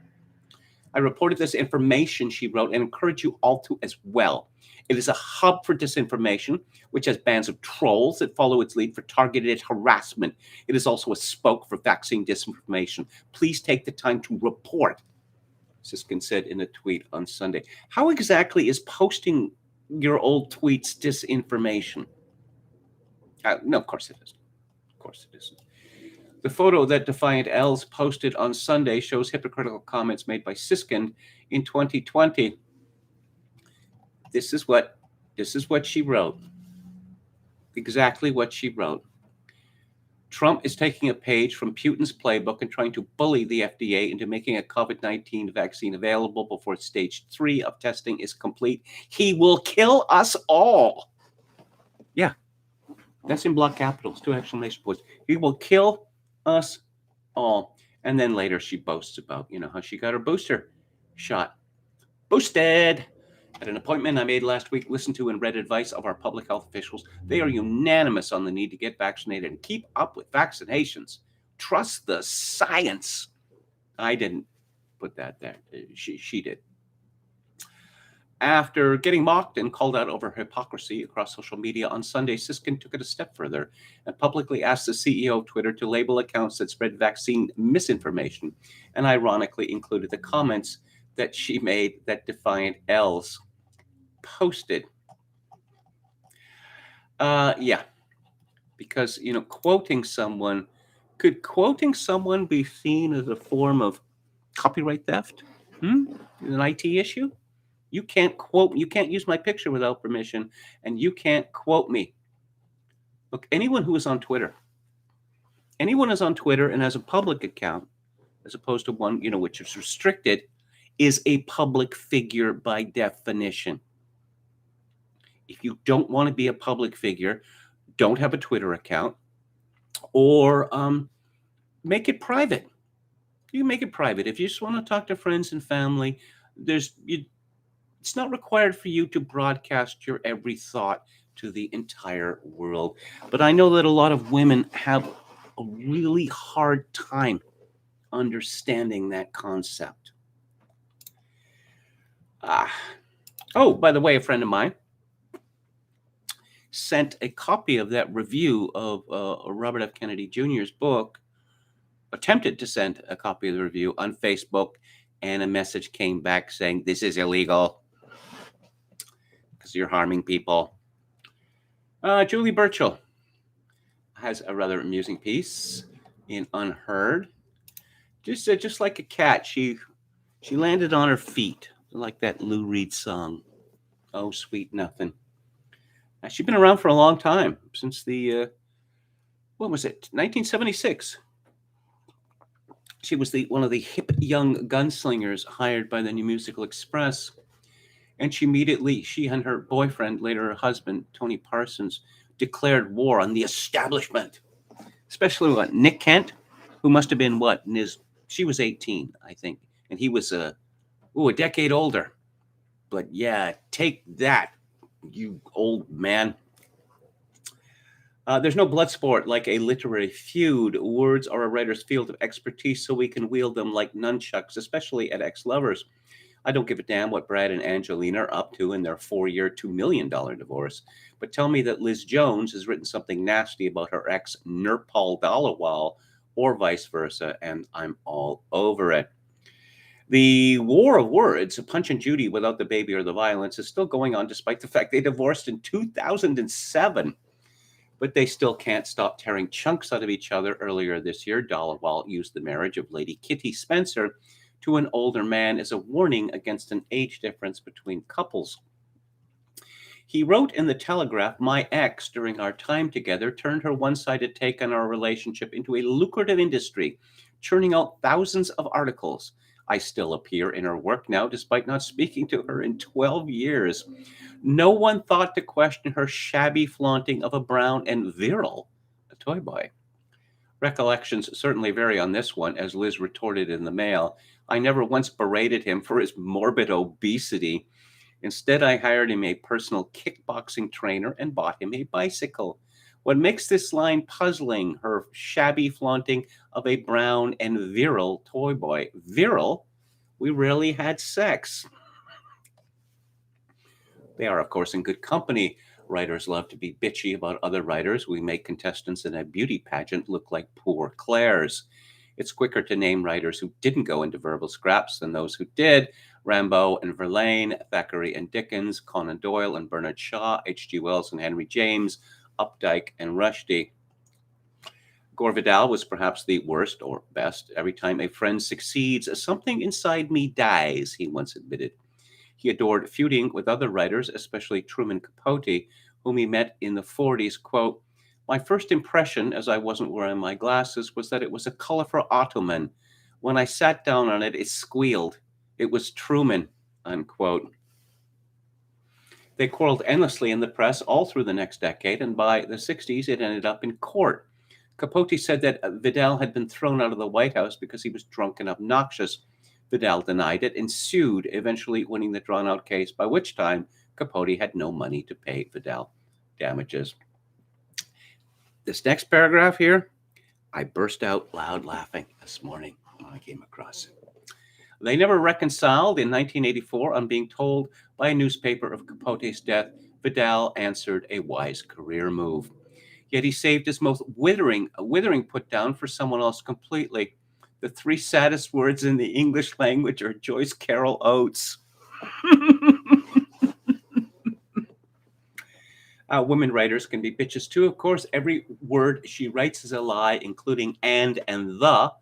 I reported this information, she wrote, and encourage you all to as well. It is a hub for disinformation, which has bands of trolls that follow its lead for targeted harassment. It is also a spoke for vaccine disinformation. Please take the time to report, Siskind said in a tweet on Sunday. How exactly is posting your old tweets disinformation? No, of course it isn't. Of course it isn't. The photo that DefiantEls posted on Sunday shows hypocritical comments made by Siskind in 2020. This is what she wrote. Exactly what she wrote. Trump is taking a page from Putin's playbook and trying to bully the FDA into making a COVID-19 vaccine available before stage 3 of testing is complete. He will kill us all. Yeah, that's in block capitals, 2 exclamation points. He will kill us all. And then later she boasts about, how she got her booster shot. Boosted. At an appointment I made last week, listened to and read advice of our public health officials. They are unanimous on the need to get vaccinated and keep up with vaccinations. Trust the science. I didn't put that there. She did. After getting mocked and called out over hypocrisy across social media on Sunday, Siskind took it a step further and publicly asked the CEO of Twitter to label accounts that spread vaccine misinformation, and ironically included the comments that she made that DefiantEls posted. Yeah, because quoting someone, could quoting someone be seen as a form of copyright theft? An IT issue? You can't use my picture without permission, and you can't quote me. Look, anyone who is on Twitter and has a public account, as opposed to one, which is restricted, is a public figure by definition. If you don't want to be a public figure, don't have a Twitter account, or make it private. You can make it private. If you just want to talk to friends and family, it's not required for you to broadcast your every thought to the entire world. But I know that a lot of women have a really hard time understanding that concept. Oh, by the way, a friend of mine sent a copy of that review of Robert F. Kennedy Jr.'s book, attempted to send a copy of the review on Facebook, and a message came back saying, this is illegal because you're harming people. Julie Burchill has a rather amusing piece in Unheard. Just like a cat, she landed on her feet, like that Lou Reed song, Oh Sweet Nothing. She's been around for a long time, since the, 1976. She was one of the hip young gunslingers hired by the New Musical Express. And she and her boyfriend, later her husband, Tony Parsons, declared war on the establishment. Especially Nick Kent, who must have been she was 18, I think. And he was a decade older. But yeah, take that, you old man. There's no blood sport like a literary feud. Words are a writer's field of expertise, so we can wield them like nunchucks, especially at ex-lovers. I don't give a damn what Brad and Angelina are up to in their 4-year, $2 million divorce. But tell me that Liz Jones has written something nasty about her ex, Nirpal Dalawal, or vice versa, and I'm all over it. The war of words, Punch and Judy without the baby or the violence, is still going on despite the fact they divorced in 2007. But they still can't stop tearing chunks out of each other. Earlier this year, Dalawal used the marriage of Lady Kitty Spencer to an older man as a warning against an age difference between couples. He wrote in the Telegraph, "My ex, during our time together, turned her one-sided take on our relationship into a lucrative industry, churning out thousands of articles. I still appear in her work now, despite not speaking to her in 12 years. No one thought to question her shabby flaunting of a brown and virile toy boy." Recollections certainly vary on this one, as Liz retorted in the Mail. "I never once berated him for his morbid obesity. Instead, I hired him a personal kickboxing trainer and bought him a bicycle. What makes this line puzzling? Her shabby flaunting of a brown and virile toy boy. Virile? We rarely had sex." They are, of course, in good company. Writers love to be bitchy about other writers. We make contestants in a beauty pageant look like poor Claires. It's quicker to name writers who didn't go into verbal scraps than those who did. Rimbaud and Verlaine, Thackeray and Dickens, Conan Doyle and Bernard Shaw, H.G. Wells and Henry James, Updike and Rushdie. Gore Vidal was perhaps the worst or best. "Every time a friend succeeds, something inside me dies," he once admitted. He adored feuding with other writers, especially Truman Capote, whom he met in the 40s. Quote, "My first impression, as I wasn't wearing my glasses, was that it was a colorful ottoman. When I sat down on it, it squealed. It was Truman," unquote. They quarreled endlessly in the press all through the next decade, and by the 60s, it ended up in court. Capote said that Vidal had been thrown out of the White House because he was drunk and obnoxious. Vidal denied it and sued, eventually winning the drawn-out case, by which time Capote had no money to pay Vidal damages. This next paragraph here, I burst out loud laughing this morning when I came across it. They never reconciled. In 1984, on being told by a newspaper of Capote's death, Vidal answered a wise career move. Yet he saved his most withering put down for someone else completely. The 3 saddest words in the English language are Joyce Carol Oates. Women writers can be bitches too, of course. "Every word she writes is a lie, including and the,"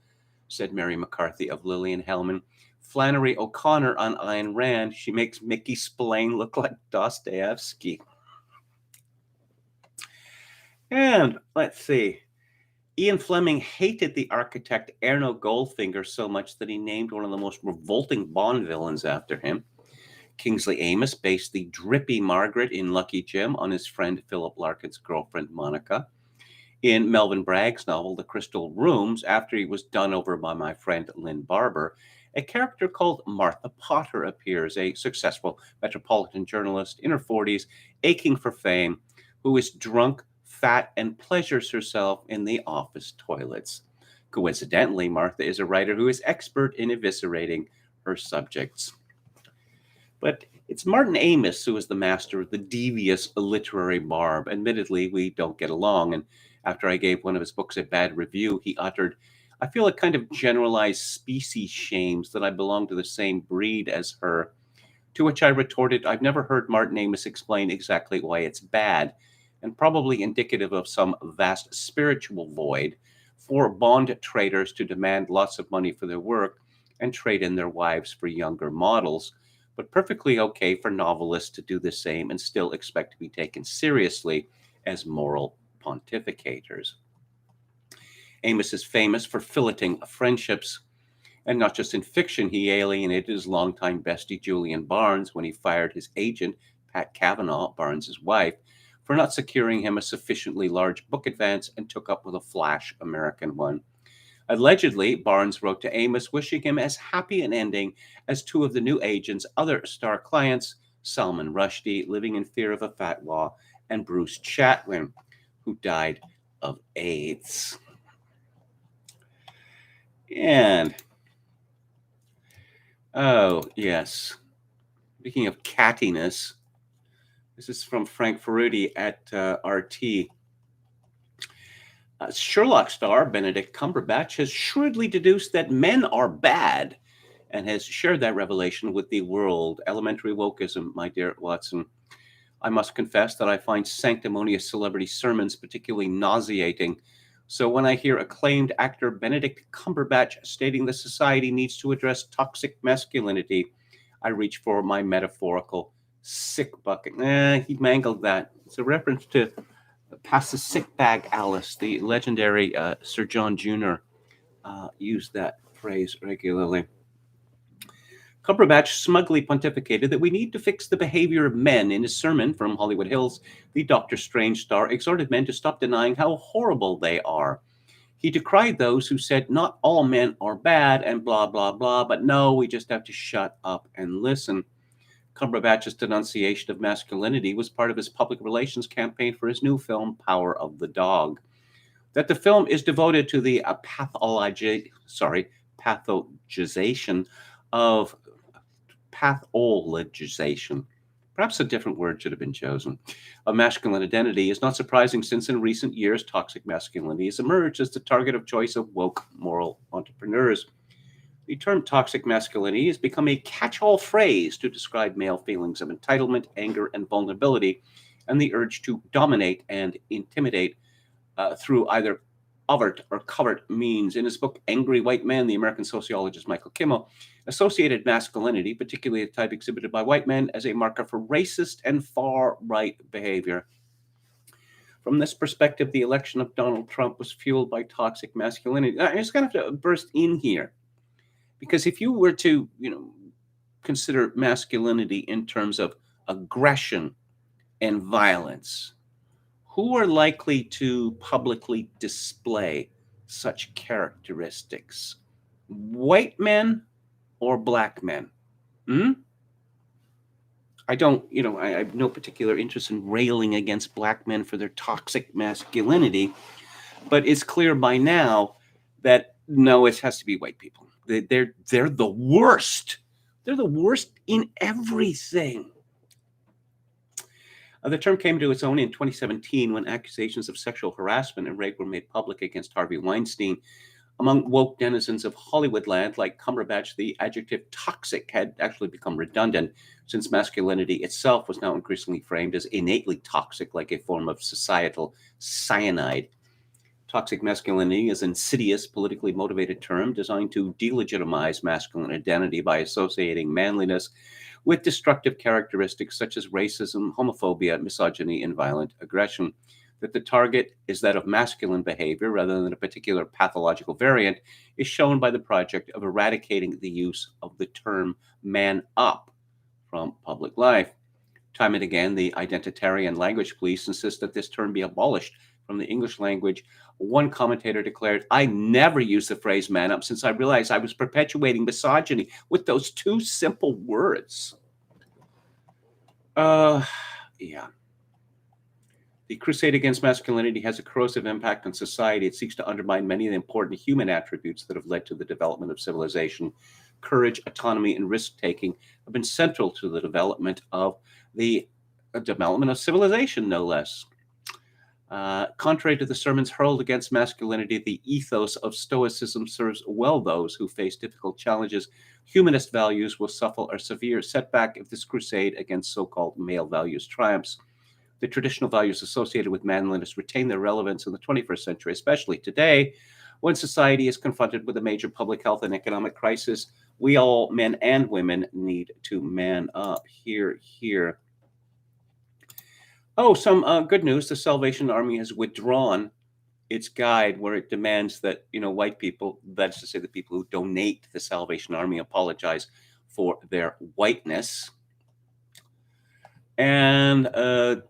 said Mary McCarthy of Lillian Hellman. Flannery O'Connor on Ayn Rand, "She makes Mickey Spillane look like Dostoevsky." And let's see. Ian Fleming hated the architect Erno Goldfinger so much that he named one of the most revolting Bond villains after him. Kingsley Amis based the drippy Margaret in Lucky Jim on his friend Philip Larkin's girlfriend Monica. In Melvin Bragg's novel The Crystal Rooms, after he was done over by my friend Lynn Barber, a character called Martha Potter appears, a successful metropolitan journalist in her 40s, aching for fame, who is drunk, fat, and pleasures herself in the office toilets. Coincidentally, Martha is a writer who is expert in eviscerating her subjects. But it's Martin Amis who is the master of the devious literary barb. Admittedly, we don't get along, and after I gave one of his books a bad review, he uttered, "I feel a kind of generalized species shames that I belong to the same breed as her." To which I retorted, "I've never heard Martin Amis explain exactly why it's bad, and probably indicative of some vast spiritual void for bond traders to demand lots of money for their work and trade in their wives for younger models, but perfectly okay for novelists to do the same and still expect to be taken seriously as moral pontificators." Amos is famous for filleting friendships, and not just in fiction. He alienated his longtime bestie Julian Barnes when he fired his agent, Pat Kavanaugh, Barnes's wife, for not securing him a sufficiently large book advance and took up with a flash American one. Allegedly, Barnes wrote to Amos wishing him as happy an ending as 2 of the new agent's other star clients, Salman Rushdie, living in fear of a fatwa, and Bruce Chatwin, who died of AIDS. And Oh, yes. Speaking of cattiness, this is from Frank Ferruti at RT. Sherlock star Benedict Cumberbatch has shrewdly deduced that men are bad and has shared that revelation with the world. Elementary wokeism, my dear Watson. I must confess that I find sanctimonious celebrity sermons particularly nauseating. So when I hear acclaimed actor Benedict Cumberbatch stating that society needs to address toxic masculinity, I reach for my metaphorical sick bucket. He mangled that. It's a reference to Pass the Sick Bag Alice, the legendary Sir John Jr. Used that phrase regularly. Cumberbatch smugly pontificated that we need to fix the behavior of men. In his sermon from Hollywood Hills, the Doctor Strange star exhorted men to stop denying how horrible they are. He decried those who said not all men are bad and blah, blah, blah, but no, we just have to shut up and listen. Cumberbatch's denunciation of masculinity was part of his public relations campaign for his new film, Power of the Dog. That the film is devoted to the pathologization of pathologization. Perhaps a different word should have been chosen. Of masculine identity is not surprising, since in recent years, toxic masculinity has emerged as the target of choice of woke moral entrepreneurs. The term toxic masculinity has become a catch-all phrase to describe male feelings of entitlement, anger, and vulnerability, and the urge to dominate and intimidate through either overt or covert means. In his book, Angry White Men, the American sociologist Michael Kimmel associated masculinity, particularly the type exhibited by white men, as a marker for racist and far-right behavior. From this perspective, the election of Donald Trump was fueled by toxic masculinity. I just kind of have to burst in here, because if you were to, consider masculinity in terms of aggression and violence, who are likely to publicly display such characteristics? White men or black men? I don't, I have no particular interest in railing against black men for their toxic masculinity, but it's clear by now that no, it has to be white people. They're the worst. They're the worst in everything. The term came to its own in 2017 when accusations of sexual harassment and rape were made public against Harvey Weinstein. Among woke denizens of Hollywood land like Cumberbatch, the adjective toxic had actually become redundant, since masculinity itself was now increasingly framed as innately toxic, like a form of societal cyanide. Toxic masculinity is an insidious, politically motivated term designed to delegitimize masculine identity by associating manliness with destructive characteristics such as racism, homophobia, misogyny, and violent aggression. That the target is that of masculine behavior rather than a particular pathological variant is shown by the project of eradicating the use of the term man up from public life. Time and again, the identitarian language police insist that this term be abolished from the English language. One commentator declared, "I never use the phrase man up since I realized I was perpetuating misogyny with those two simple words." Yeah. The crusade against masculinity has a corrosive impact on society. It seeks to undermine many of the important human attributes that have led to the development of civilization. Courage, autonomy, and risk-taking have been central to the development of civilization, no less. Contrary to the sermons hurled against masculinity, the ethos of Stoicism serves well those who face difficult challenges. Humanist values will suffer a severe setback if this crusade against so-called male values triumphs. The traditional values associated with manliness retain their relevance in the 21st century, especially today, when society is confronted with a major public health and economic crisis. We all, men and women, need to man up. Here. Oh, some good news. The Salvation Army has withdrawn its guide where it demands that, white people, that's to say the people who donate to the Salvation Army, apologize for their whiteness. And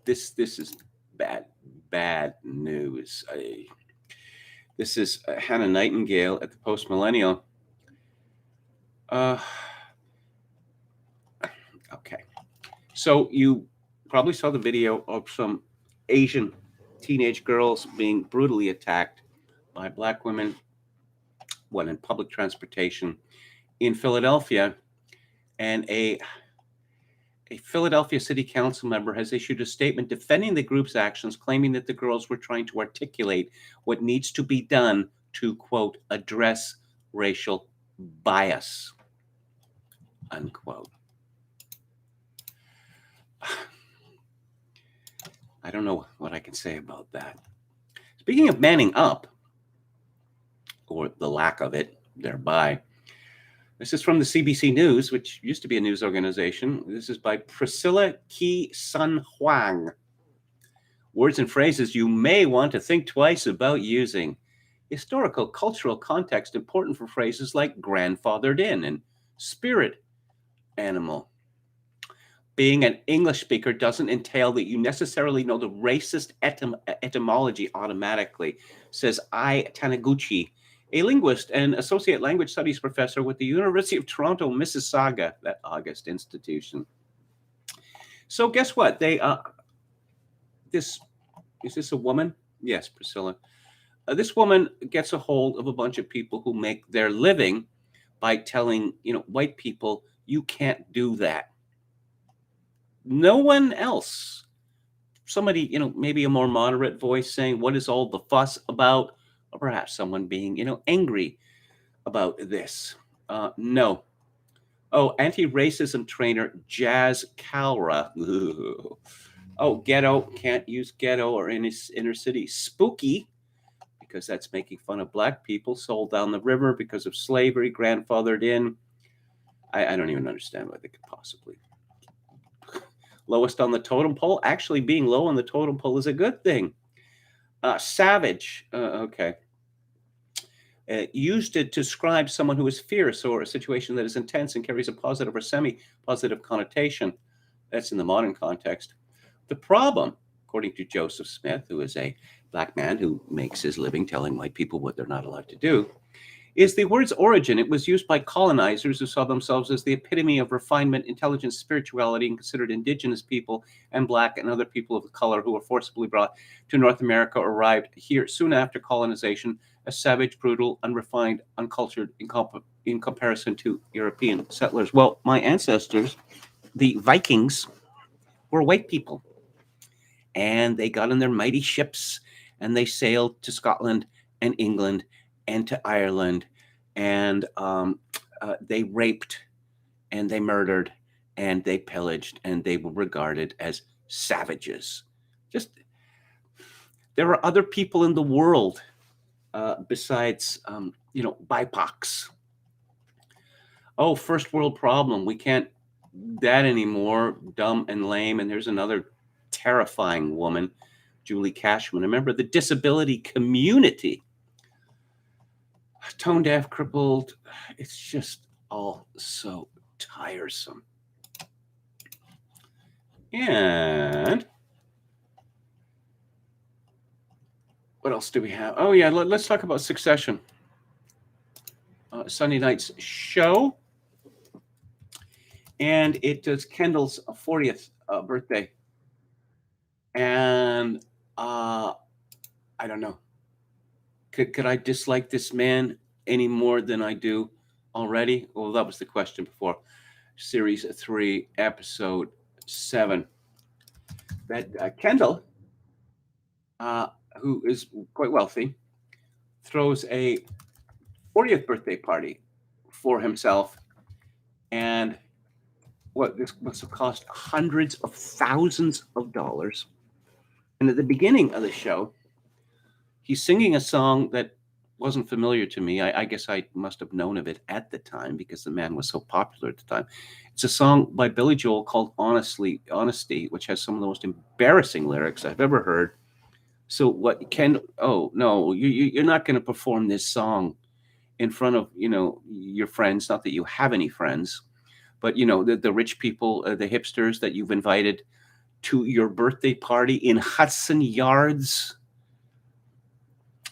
this is bad news. This is Hannah Nightingale at the Post Millennial. Okay. So you probably saw the video of some Asian teenage girls being brutally attacked by black women, in public transportation in Philadelphia. And a Philadelphia City Council member has issued a statement defending the group's actions, claiming that the girls were trying to articulate what needs to be done to, quote, address racial bias, unquote. I don't know what I can say about that. Speaking of manning up, or the lack of it thereby, this is from the CBC News, which used to be a news organization. This is by Priscilla Ki Sun Huang. Words and phrases you may want to think twice about using. Historical, cultural context important for phrases like grandfathered in and spirit animal. Being an English speaker doesn't entail that you necessarily know the racist etymology automatically, says Ai Taniguchi, a linguist and associate language studies professor with the University of Toronto, Mississauga, that August institution. So guess what? They is this a woman? Yes, Priscilla. This woman gets a hold of a bunch of people who make their living by telling, white people, you can't do that. No one else. Somebody, maybe a more moderate voice saying, what is all the fuss about? Or perhaps someone being, angry about this. No. Oh, anti-racism trainer Jazz Kalra. Ooh. Oh, ghetto, can't use ghetto or inner city. Spooky, because that's making fun of black people, sold down the river because of slavery, grandfathered in. I don't even understand what they could possibly. Lowest on the totem pole. Actually, being low on the totem pole is a good thing. Savage. Okay. Used to describe someone who is fierce or a situation that is intense and carries a positive or semi-positive connotation. That's in the modern context. The problem, according to Joseph Smith, who is a black man who makes his living telling white people what they're not allowed to do, is the word's origin. It was used by colonizers who saw themselves as the epitome of refinement, intelligence, spirituality, and considered indigenous people and black and other people of color who were forcibly brought to North America or arrived here soon after colonization as savage, brutal, unrefined, uncultured in comparison to European settlers. Well, my ancestors, the Vikings, were white people. And they got in their mighty ships and they sailed to Scotland and England and to Ireland, and they raped and they murdered and they pillaged, and they were regarded as savages. Just, there are other people in the world besides, BIPOCs. Oh, first world problem. We can't that anymore. Dumb and lame. And there's another terrifying woman, Julie Cashman, a member of the disability community. Tone deaf, crippled. It's just all so tiresome. And what else do we have? Oh, yeah, let's talk about Succession. Sunday night's show. And it is Kendall's 40th birthday. And I don't know. Could I dislike this man any more than I do already? Well, that was the question before. Series 3, Episode 7. That Kendall, who is quite wealthy, throws a 40th birthday party for himself. And this must have cost hundreds of thousands of dollars. And at the beginning of the show, he's singing a song that wasn't familiar to me. I guess I must have known of it at the time because the man was so popular at the time. It's a song by Billy Joel called Honesty, which has some of the most embarrassing lyrics I've ever heard. So what oh, no, you're not going to perform this song in front of, your friends. Not that you have any friends, but, the rich people, the hipsters that you've invited to your birthday party in Hudson Yards.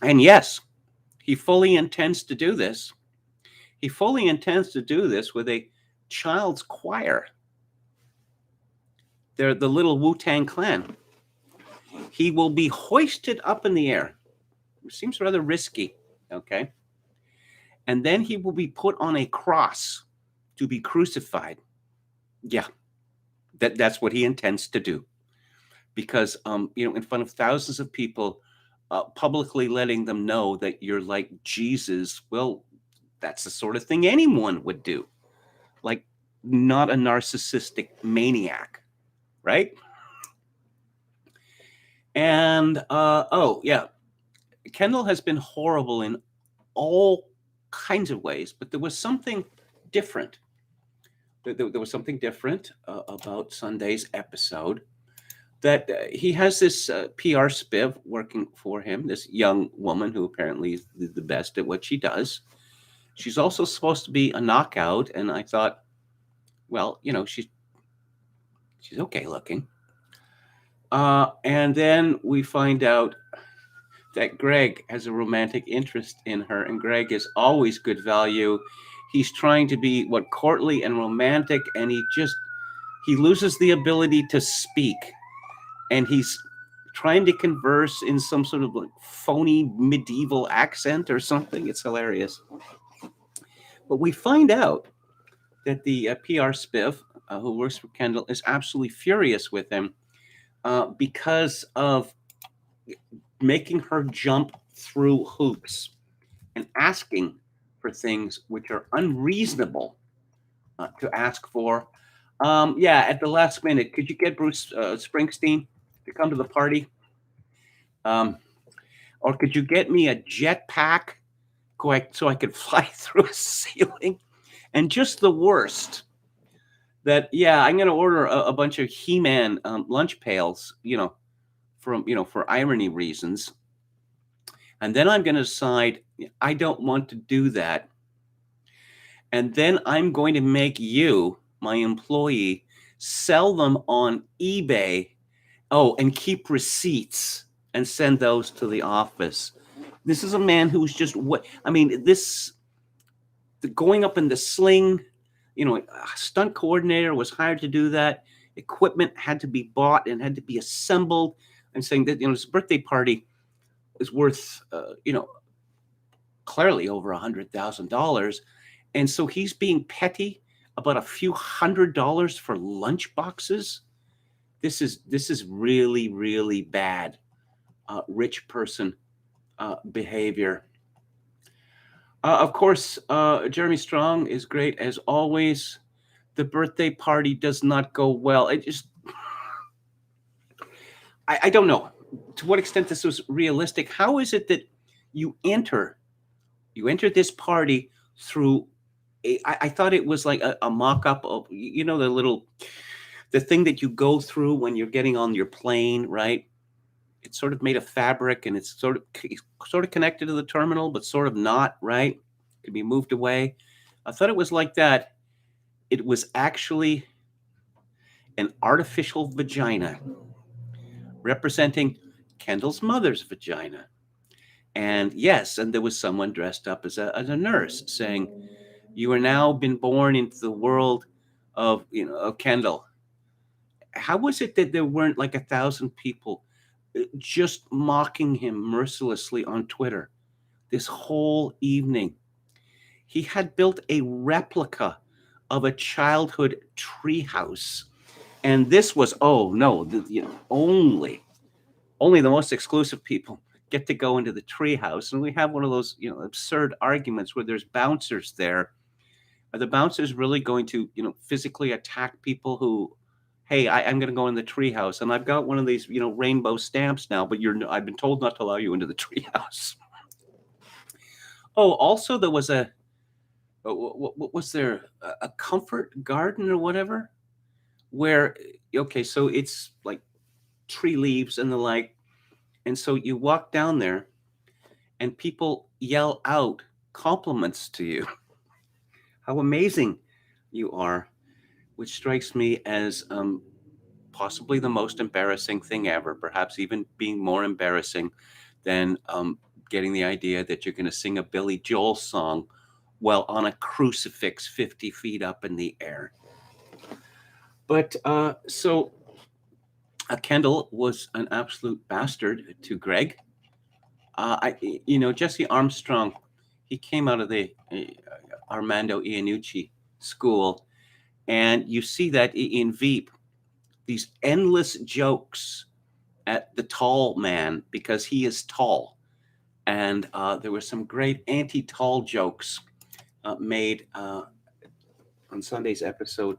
And yes, he fully intends to do this. He fully intends to do this with a child's choir. They're the little Wu-Tang Clan. He will be hoisted up in the air. It seems rather risky, okay? And then he will be put on a cross to be crucified. Yeah, that's what he intends to do. Because, in front of thousands of people, publicly letting them know that you're like Jesus, well, that's the sort of thing anyone would do. Like, not a narcissistic maniac, right? And, oh, yeah, Kendall has been horrible in all kinds of ways, but there was something different. There was something different about Sunday's episode. That he has this PR spiv working for him, this young woman who apparently is the best at what she does. She's also supposed to be a knockout, and I thought, well, she's okay looking. And then we find out that Greg has a romantic interest in her, and Greg is always good value. He's trying to be courtly and romantic, and he loses the ability to speak, and he's trying to converse in some sort of like phony medieval accent or something. It's hilarious. But we find out that the PR spiv who works for Kendall is absolutely furious with him because of making her jump through hoops and asking for things which are unreasonable to ask for. At the last minute, could you get Bruce Springsteen to come to the party? Or could you get me a jetpack so I could fly through a ceiling? And just the worst, that, I'm going to order a bunch of He-Man lunch pails, for irony reasons. And then I'm going to decide I don't want to do that. And then I'm going to make you, my employee, sell them on eBay. Oh, and keep receipts and send those to the office. This is a man who's just going up in the sling, a stunt coordinator was hired to do that. Equipment had to be bought and had to be assembled, and saying that, his birthday party is worth, clearly over $100,000. And so he's being petty about a few $100s for lunch boxes. This is really, really bad rich person behavior. Of course, Jeremy Strong is great as always. The birthday party does not go well. I don't know to what extent this was realistic. How is it that you enter this party through I thought it was like a mock-up of, the thing that you go through when you're getting on your plane, right? It's sort of made of fabric, and it's sort of connected to the terminal, but sort of not, right? It can be moved away. I thought it was like that. It was actually an artificial vagina representing Kendall's mother's vagina. And yes, and there was someone dressed up as a nurse saying, "You are now been born into the world of Kendall." How was it that there weren't like 1,000 people just mocking him mercilessly on Twitter this whole evening? He had built a replica of a childhood treehouse, and this was only the most exclusive people get to go into the treehouse. And we have one of those absurd arguments where there's bouncers there. Are the bouncers really going to physically attack people who, hey, I'm going to go in the treehouse, and I've got one of these, rainbow stamps now, but I've been told not to allow you into the treehouse. Oh, also there was what was there? A comfort garden or whatever, where, okay, so it's like tree leaves and the like, and so you walk down there, and people yell out compliments to you. How amazing you are. Which strikes me as possibly the most embarrassing thing ever, perhaps even being more embarrassing than getting the idea that you're going to sing a Billy Joel song while on a crucifix 50 feet up in the air. But so Kendall was an absolute bastard to Greg. Jesse Armstrong, he came out of the Armando Iannucci school. And you see that in Veep, these endless jokes at the tall man because he is tall. And there were some great anti-tall jokes made on Sunday's episode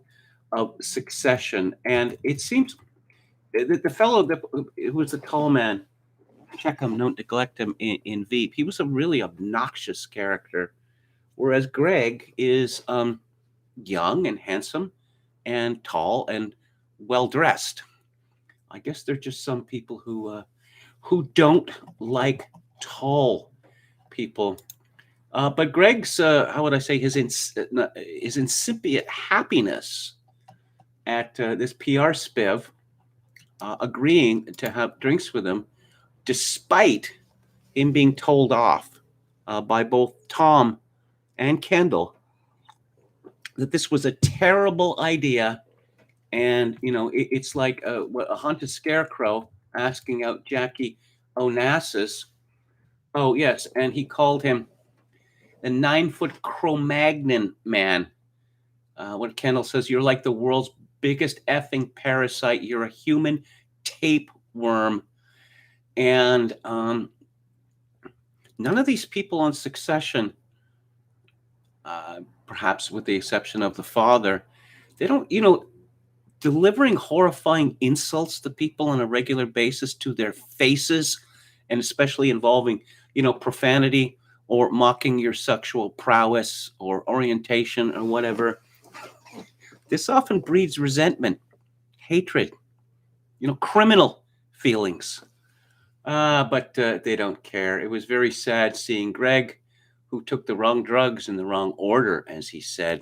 of Succession. And it seems that the fellow that who was the tall man, check him, don't neglect him in Veep, he was a really obnoxious character. Whereas Greg is young and handsome and tall and well-dressed. I guess there're just some people who don't like tall people. But Greg's, how would I say, his incipient happiness at this PR spiv agreeing to have drinks with him, despite him being told off by both Tom and Kendall that this was a terrible idea. And, it's like a haunted scarecrow asking out Jackie Onassis. Oh, yes. And he called him the 9-foot Cro-Magnon man. When Kendall says, you're like the world's biggest effing parasite. You're a human tapeworm. And none of these people on Succession, perhaps with the exception of the father, they don't, delivering horrifying insults to people on a regular basis to their faces, and especially involving, profanity or mocking your sexual prowess or orientation or whatever. This often breeds resentment, hatred, criminal feelings. But they don't care. It was very sad seeing Greg, who took the wrong drugs in the wrong order, as he said,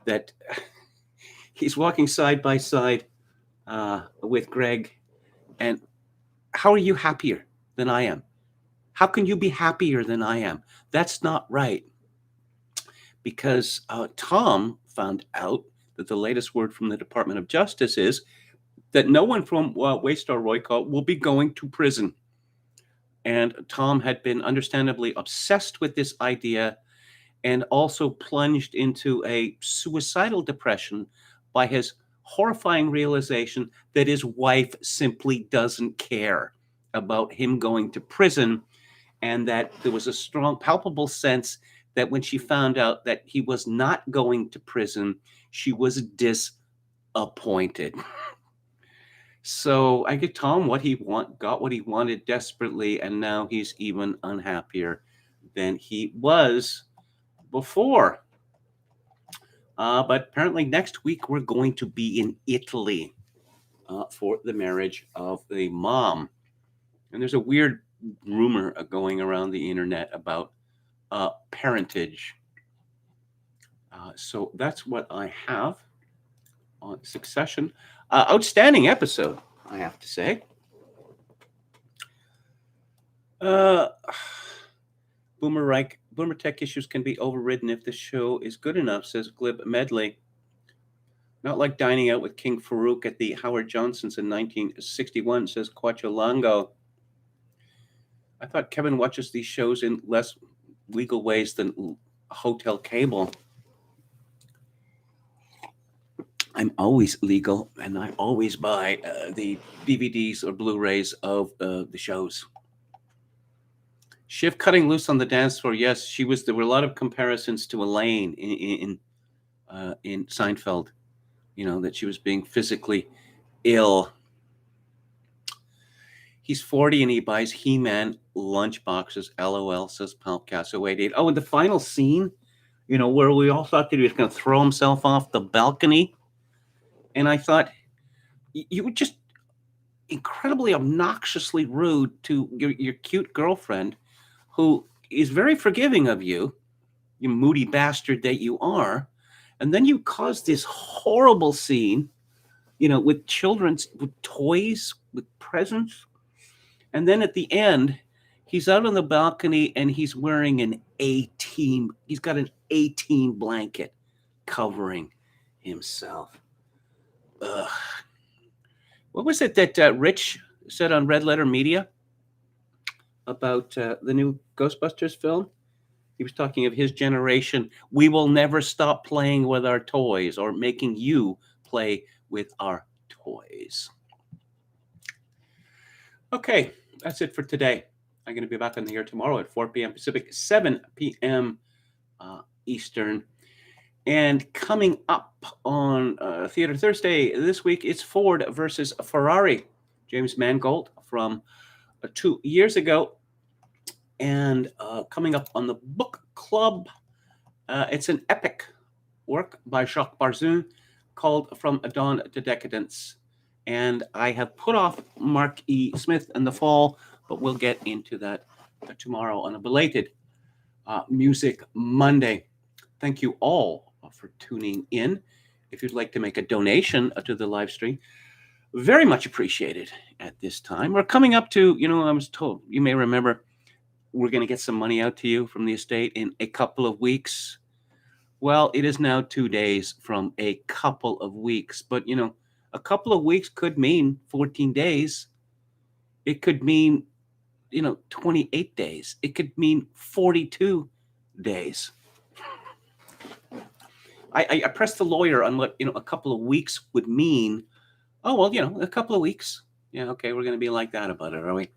that he's walking side by side with Greg. And how are you happier than I am? How can you be happier than I am? That's not right. Because Tom found out that the latest word from the Department of Justice is that no one from Waystar Royco will be going to prison. And Tom had been understandably obsessed with this idea and also plunged into a suicidal depression by his horrifying realization that his wife simply doesn't care about him going to prison, and that there was a strong, palpable sense that when she found out that he was not going to prison, she was disappointed. So I get Tom got what he wanted desperately, and now he's even unhappier than he was before. But apparently next week we're going to be in Italy for the marriage of the mom. And there's a weird rumor going around the internet about parentage. So that's what I have on Succession. Outstanding episode, I have to say. Boomer tech issues can be overridden if the show is good enough, says Glib Medley. Not like dining out with King Farouk at the Howard Johnson's in 1961, says Quacholango. I thought Kevin watches these shows in less legal ways than hotel cable. I'm always legal, and I always buy the DVDs or Blu-rays of the shows. Shiv cutting loose on the dance floor. Yes, she was. There were a lot of comparisons to Elaine in Seinfeld. That she was being physically ill. He's 40 and he buys He-Man lunch boxes. LOL, says Palcasso88. Oh, and the final scene, where we all thought that he was going to throw himself off the balcony. And I thought, you were just incredibly obnoxiously rude to your cute girlfriend, who is very forgiving of you, you moody bastard that you are. And then you caused this horrible scene, with with toys, with presents. And then at the end, he's out on the balcony and he's wearing an A-team. He's got an A-team blanket covering himself. Ugh. What was it that Rich said on Red Letter Media about the new Ghostbusters film? He was talking of his generation. We will never stop playing with our toys, or making you play with our toys. Okay, that's it for today. I'm going to be back on the air tomorrow at 4 p.m. Pacific, 7 p.m. Eastern. And coming up on Theater Thursday this week, it's Ford versus Ferrari. James Mangold from 2 years ago. And coming up on the book club, it's an epic work by Jacques Barzun called From Dawn to Decadence. And I have put off Mark E. Smith in the fall, but we'll get into that tomorrow on a belated Music Monday. Thank you all for tuning in. If you'd like to make a donation to the live stream, very much appreciated at this time. We're coming up to, I was told, you may remember, we're going to get some money out to you from the estate in a couple of weeks. Well, it is now 2 days from a couple of weeks, but a couple of weeks could mean 14 days. It could mean, 28 days. It could mean 42 days. I pressed the lawyer on what, a couple of weeks would mean. Oh, well, a couple of weeks. Yeah, okay, we're going to be like that about it, are we?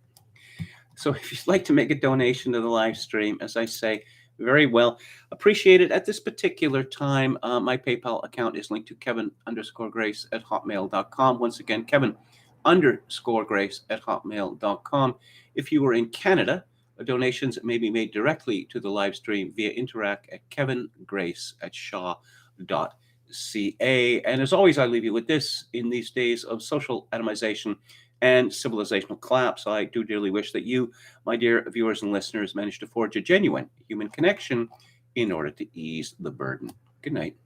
So if you'd like to make a donation to the live stream, as I say, very well appreciated. At this particular time, my PayPal account is linked to Kevin_Grace@hotmail.com. Once again, Kevin_Grace@hotmail.com. If you were in Canada, donations may be made directly to the live stream via Interac at kevingrace@shaw.ca. And as always, I leave you with this: in these days of social atomization and civilizational collapse, I do dearly wish that you, my dear viewers and listeners, manage to forge a genuine human connection in order to ease the burden. Good night.